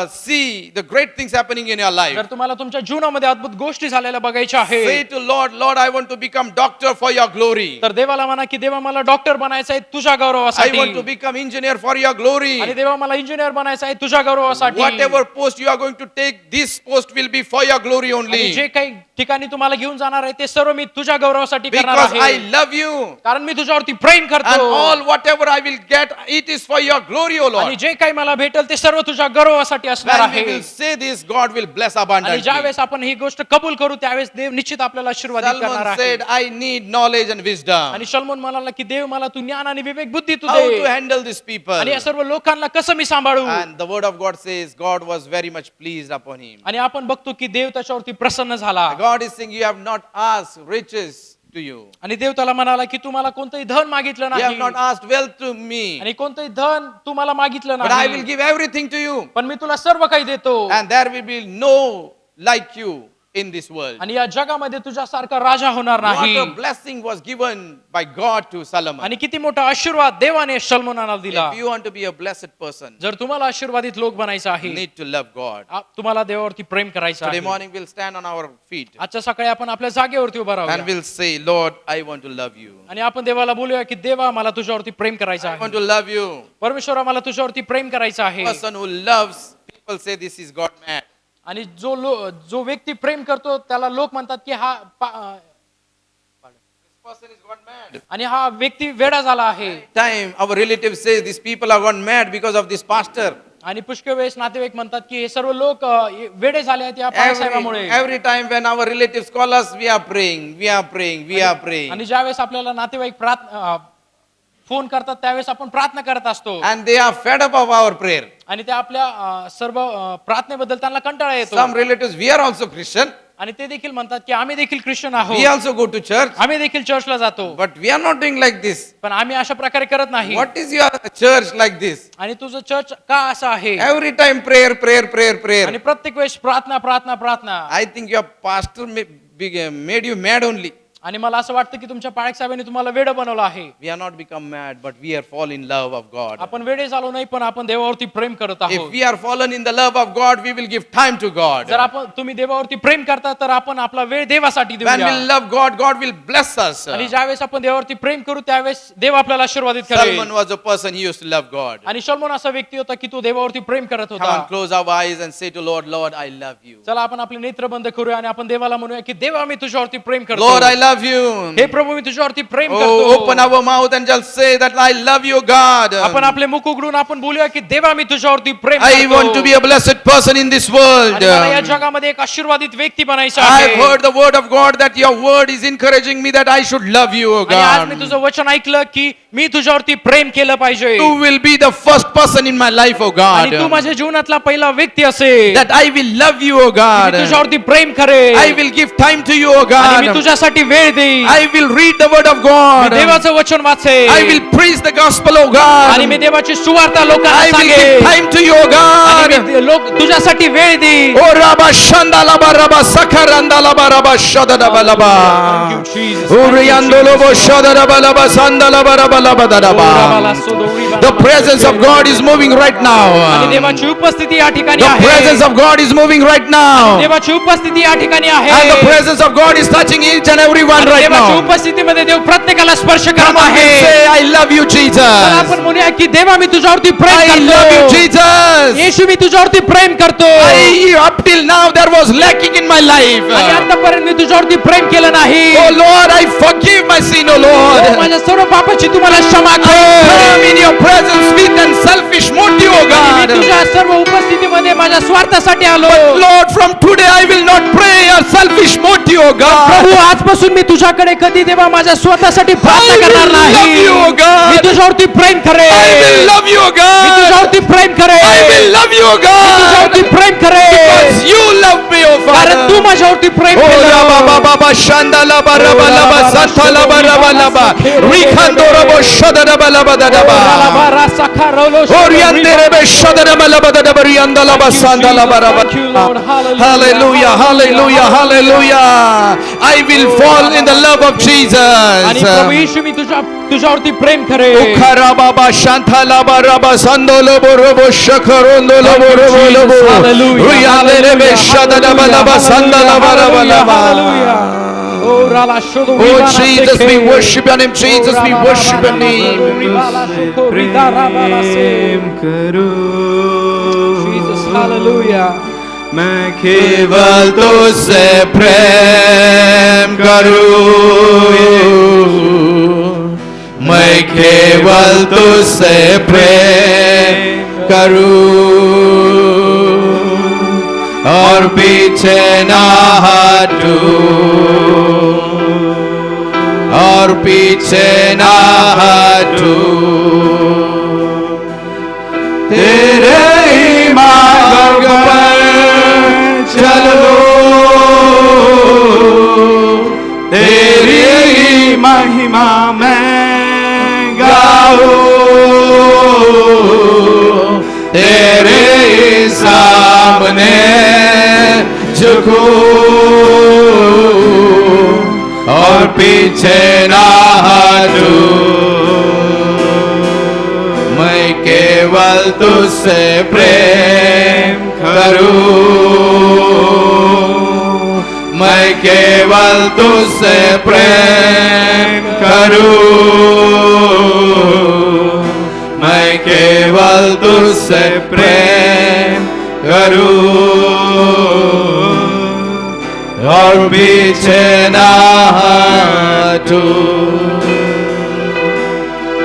see the great things happening in your life, जर तुम्हाला तुमच्या जीवनामध्ये अद्भुत गोष्टी झालेल्या बघायच्या say आहेत, to Lord, Lord, I want to become doctor for your glory. तर देवाला म्हणा की देवा मला डॉक्टर बनायचं आहे तुझ्या I want to गौरवासाठी, become engineer for your glory. आणि देवा मला इंजिनियर बनायचं आहे तुझ्या गौरवासाठी. Whatever post you are going to take, this post will be for your glory आणि only. जे काही ठिकाणी तुम्हाला घेऊन जाणार आहे ते सर्व मी तुझ्या गौरवासाठी करणार Because I आहे, love you. कारण मी तुझ्यावरती प्रेम And करतो, all whatever I will get, it is for your glory, O आणि Lord. जे काही मला भेटेल ते सर्व तुझ्या गौरवासाठी असणार When we आहे. will say this, God will bless आणि abundantly. ज्यावेळेस आपण ही गोष्ट कबूल करू त्यावेळेस देव निश्चित आपल्याला आशीर्वादित करणार Solomon आहे. said, I need knowledge and wisdom. आणि शलोमोन म्हणाला की देव मला तू ज्ञान आणि विवेक बुद्धी तू How to they, handle these people. आणि या सर्व लोकांना कसं मी सांभाळू. And the word of God says, God was very much pleased upon him. आणि आपण बघतो की देव त्याच्यावरती प्रसन्न झाला, God is saying, you have not asked riches to you. आणि देव त्याला म्हणाला की तू मला कोणतंही धन मागितलं You have not नाही, asked wealth to me. आणि कोणतंही धन तू मला मागितलं But I will नाही, give everything to you. पण मी तुला सर्व काही देतो, And there will be no like you in this world. आणि या जगामध्ये तुझ्यासारखा राजा होणार What a नाही. blessing was given by God to Solomon. आणि किती मोठा आशीर्वाद देवाने शलोमोनाला दिला. If you want to be a blessed person, जर तुम्हाला आशीर्वादित लोक बनायचं you आहे, need to love God. तुम्हाला देवावरती प्रेम करायचं Today आहे. morning we'll stand on our feet आजच्या सकाळी आपण आपल्या जागेवरती उभा and राहूया, we'll say, Lord, I want to love you. आणि आपण देवाला बोलूया की देवा मला तुझ्यावरती प्रेम करायचं I want आहे, to love you. परमेश्वरा मला तुझ्यावरती प्रेम करायचं आहे. Person who loves, people say this is God mad. आणि जो व्यक्ती प्रेम करतो त्याला लोक म्हणतात की हा This person is gone mad. आणि हा व्यक्ती वेडा झाला आहे. Time our relatives say these people are gone mad because of this pastor. आणि पुष्कळ वेळेस नातेवाईक म्हणतात की हे सर्व लोक वेडे झाले आहेत या पाळसाहेबामुळे. Every time when our relatives call us, we are praying, we are praying, we are praying. आणि ज्यावेळेस आपल्याला नातेवाईक फोन करतात त्यावेळेस आपण प्रार्थना करत असतो, And they are fed up of our prayer. आणि ते आपल्या सर्व प्रार्थनेबद्दल त्यांना कंटाळा येतो. Some relatives, we are also Christian. आणि ते देखील म्हणतात की आम्ही देखील ख्रिश्चन We आहोत, also go to church. आम्ही देखील चर्चला जातो, But we are not doing like this. पण आम्ही अशा प्रकारे करत नाही. What is your church like this? आणि तुझं चर्च का असं आहे? Every time prayer, prayer, prayer, आणि prayer. प्रत्येक वेळेस प्रार्थना प्रार्थना प्रार्थना. I think your pastor made you mad only. आणि मला असं वाटतं की तुमच्या पाळक साहेबांनी तुम्हाला वेडं बनवलं आहे. We are not become mad, but we are fall in love of God. आपण वेडे झालो नाही, पण आपण देवावरती प्रेम करत If आहोत. we are fallen in the love of God, we will give time to God. जर आपण तुम्ही देवावरती प्रेम करता तर आपण आपला वेळ देवासाठी When we देऊया. love God, God will bless us. आणि ज्यावेळेस आपण देवावरती प्रेम करू त्यावेळेस देव आपल्याला आशीर्वादित करेल. Solomon was a person, he used to love God. आणि शलोमोन असा व्यक्ती होता की तो देवावरती प्रेम करत Come on, होता. close our eyes and say to Lord, Lord, I love you. चला आपण आपले नेत्र बंद करूया आणि आपण देवाला म्हणूया की देवा मी तुझ्यावरती प्रेम करतो. Lord, I love you. Hey Prabhu me तुझ्यावरती Prem Oh, करतो. open our mouth and just say that I love you, God. आपण आपले मुख उघडून आपण बोलूया की देवा मी तुझ्यावरती प्रेम I करतो. want to be a blessed person in this world. आणि मला या जगामध्ये एक आशीर्वादित व्यक्ती बनायचं I've आहे. heard the word of God that your word is encouraging me that I should love you, O आणि आज मी God. तुझं वचन ऐकलं की मी तुझ्यावरती प्रेम केलं पाहिजे, You will be the first person in my life, O आणि तू God. माझ्या जीवनातला पहिला व्यक्ती असेल. That I will love you, O me God. तुझ्यावरती प्रेम करेल, I will give time to you, O आणि मी God. तुझ्यासाठी वेळ देईन. I will read the word of me God. देवाचं वचन वाचेल, I will preach the gospel, O आणि God. मी देवाची सुवार्ता लोकांना I will give सांगेन, time to you, O आणि God. मी लोक तुझ्यासाठी वेळ देईन. O Rabba Shandalaba Rabba Sakarandalaba Rabba Shadadabalaba. Thank you, Jesus. Uriandolobo Shadadabalaba Sandalaba Rabba Labadadaba. The presence of God is moving right आणि now. देवाची उपस्थिती या ठिकाणी The presence आहे. of God is moving right now. देवाची उपस्थिती या ठिकाणी आहे. And the presence of God is touching each and every one आणि right देवाच्या now. उपस्थितीमध्ये देव प्रत्येकाला स्पर्श Come करत on and आहे. say, I love you, तर Jesus. आपण म्हणूया की देवा मी तुझ्यावरती प्रेम I love you, करतो. Jesus. येशू मी तुझ्यावरती प्रेम करतो. Up till now there was lacking in my life. आणि आतापर्यंत मी तुझ्यावरती प्रेम केलं नाही. Oh Lord, I forgive my sin, oh हो, Lord. माझ्या सर्व पापाची तुम्हाला क्षमा I come कर. in your presence with unselfish motive, oh me God. तुझ्या सर्व उपस्थितीमध्ये माझ्या स्वार्थासाठी आलो. Lord, from today I will not pray a selfish motive, oh God. प्रभू आजपासून मी तुझ्याकडे कधी देवा माझ्या स्वतःसाठी I प्रार्थना will करणार love नाही. you, oh God. Me तुझ्यावरती Prem I will करेल. love you, oh me God. तुझ्यावरती Prem I will करेल. love you, oh तुझ्यावरती God. Prem Because करेल. you love me, oh कारण कारण तू Father. माझ्यावरती प्रेम Oh, केलं. Rabba, Baba, Baba, Shanda, Laba, Rabba, Laba, Santa, Laba, Rabba, Laba. Rikhando, Rabo, Shada, Rabba, Laba, Dadaba. Oriente, Rebe, Shada, Rabba, Laba, Dadaba, Rianda, Laba, Sanda, Laba, Rabba. Thank you, Lord. Hallelujah, hallelujah, hallelujah. I will fall in the love of Jesus. आणि प्रभू येशू मी तुझ्यावरती प्रेम करेन. Ukhara Baba, Shanta, Laba, Rabba, Sando, Lobo, Robo, Shakarondo, Lobo, Robo, Lobo. Hallelujah. Riande, Rebe, Shada, Rabba, Laba, Sanda, Laba, Rabba, Laba. Oh, Rala Shodo Oh Ribana Jesus, we Seke. worship your name. Jesus, we Oh, worship your Rabba, name. Ribala Shoko, Rida, Rabala Se. Jesus, hallelujah. मैं केवल केवल तुझसे प्रेम करूं, मैं केवल तुझसे प्रेम करूं और पीछे ना हटूं, और पीछे ना हटूं, तेरे ही मार्ग पर चलो, तेरी ही महिमा मैं गाऊं, तेरे ही सामने झुकूं और पीछे ना हटूं, मैं केवल तुझसे प्रेम करूं, मैं केवल तुझसे प्रेम करूं, मैं केवल तुझसे प्रेम करूं और पीछे ना हटूं.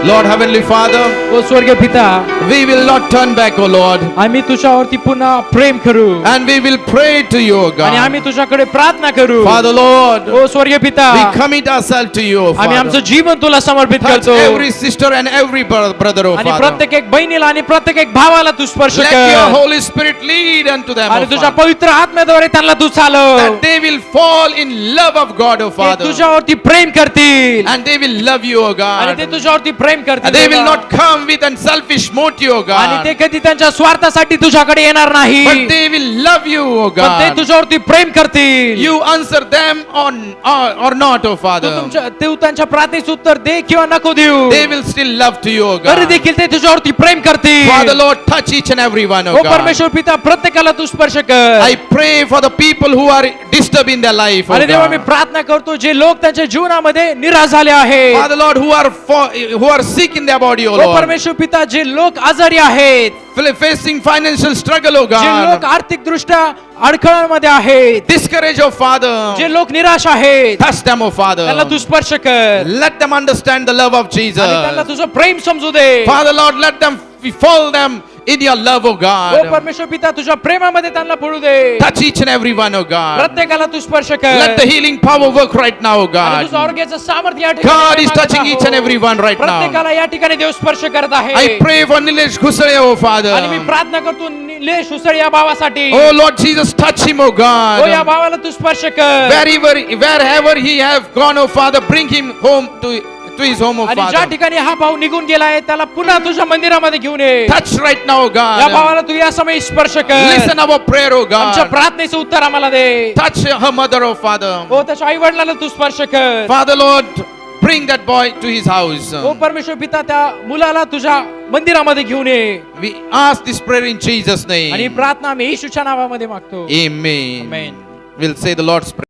Lord Heavenly Father, ओ स्वर्गीय पिता, we will not turn back, O Lord, आम्ही तुझ्यावरती पुन्हा प्रेम करू and we will pray to you, O आणि God. आम्ही तुझ्याकडे प्रार्थना करू. Father Lord, ओ स्वर्गीय पिता, we commit ourselves to you, O आम्ही आमचं Father. जीवन तुला समर्पित Touch करतो every sister and every brother, O आणि Father. प्रत्येक एक बहिणीला आणि प्रत्येक एक भावाला तू स्पर्श Let your कर Holy Spirit lead unto them, आणि O तुझ्या Father. पवित्र आत्म्याद्वारे त्यांना तू चालव That they will fall in love of God, O ते Father. तुझ्यावरती प्रेम करतील And they will love you, O आणि ते God. तुझ्यावरती प्रेम And करतील they will देवा. not come with unselfish motive, O आणि ते God. कधी त्यांच्या स्वार्थासाठी तुझ्याकडे येणार नाही But they will love you, O पण ते God. तुझ्यावरती प्रेम करतील You answer them or not, O तू Father. तू त्यांच्या प्रार्थनेचं उत्तर दे किंवा नको देऊ They will still love to you, O तरी God. देखील ते तुझ्यावरती प्रेम करतील Father Lord, touch each and every one, O O God. परमेश्वर पिता प्रत्येकाला तू स्पर्श कर I pray for the people who are disturbed in their life, O आणि देवा मी God. प्रार्थना करतो जे लोक त्यांच्या जीवनामध्ये निराश झाले आहेत Father Lord, who are sick in their body, O O Lord. परमेश्वर पिता जे लोक आजारी आहेत Facing financial struggle, O जे लोक God. आर्थिक दृष्ट्या अडखळांमध्ये आहेत Discourage, O Father. जे लोक निराश आहेत Touch them, O त्यांना तू Father. स्पर्श कर Let them understand the love of आणि त्यांना Jesus. तुझं प्रेम समजू दे Father Lord, let them follow them in your love, O O God. परमेश्वर पिता तुझ्या प्रेमामध्ये त्यांना पडू दे Touch each and every one, O God. प्रत्येकाला तू स्पर्श Let कर the healing power work right now, O आणि God. तुझं आरोग्याचं सामर्थ्य या God ठिकाणी is मागत touching आहोत. each and every one right now. प्रत्येकाला या ठिकाणी देव स्पर्श करत आहे I pray for Nilesh Ghusare, O आणि मी Father. प्रार्थना करतो निलेश उसळ या भावासाठी Oh Lord Jesus, touch him, O ओ या God. भावाला तू स्पर्श कर Wherever he have gone, O Father, bring him home to his home, O आणि ज्या Father. ठिकाणी हा भाऊ निघून गेला आहे त्याला पुन्हा तुझ्या मंदिरामध्ये घेऊन ये Touch right now, O या God. भावाला तू या समय स्पर्श कर Listen our prayer, O आमच्या God. प्रार्थनेचं उत्तर आम्हाला दे Touch her mother, O Father. ओ त्याच्या आई वडिलांना तू स्पर्श कर Father Lord, bring that boy to his house. ओ परमेश्वर पिता त्या मुलाला तुझ्या मंदिरामध्ये घेऊन ये We ask this prayer in Jesus' आणि name. प्रार्थना आम्ही येशूच्या नावामध्ये मागतो Amen. Amen. We'll say the Lord's prayer.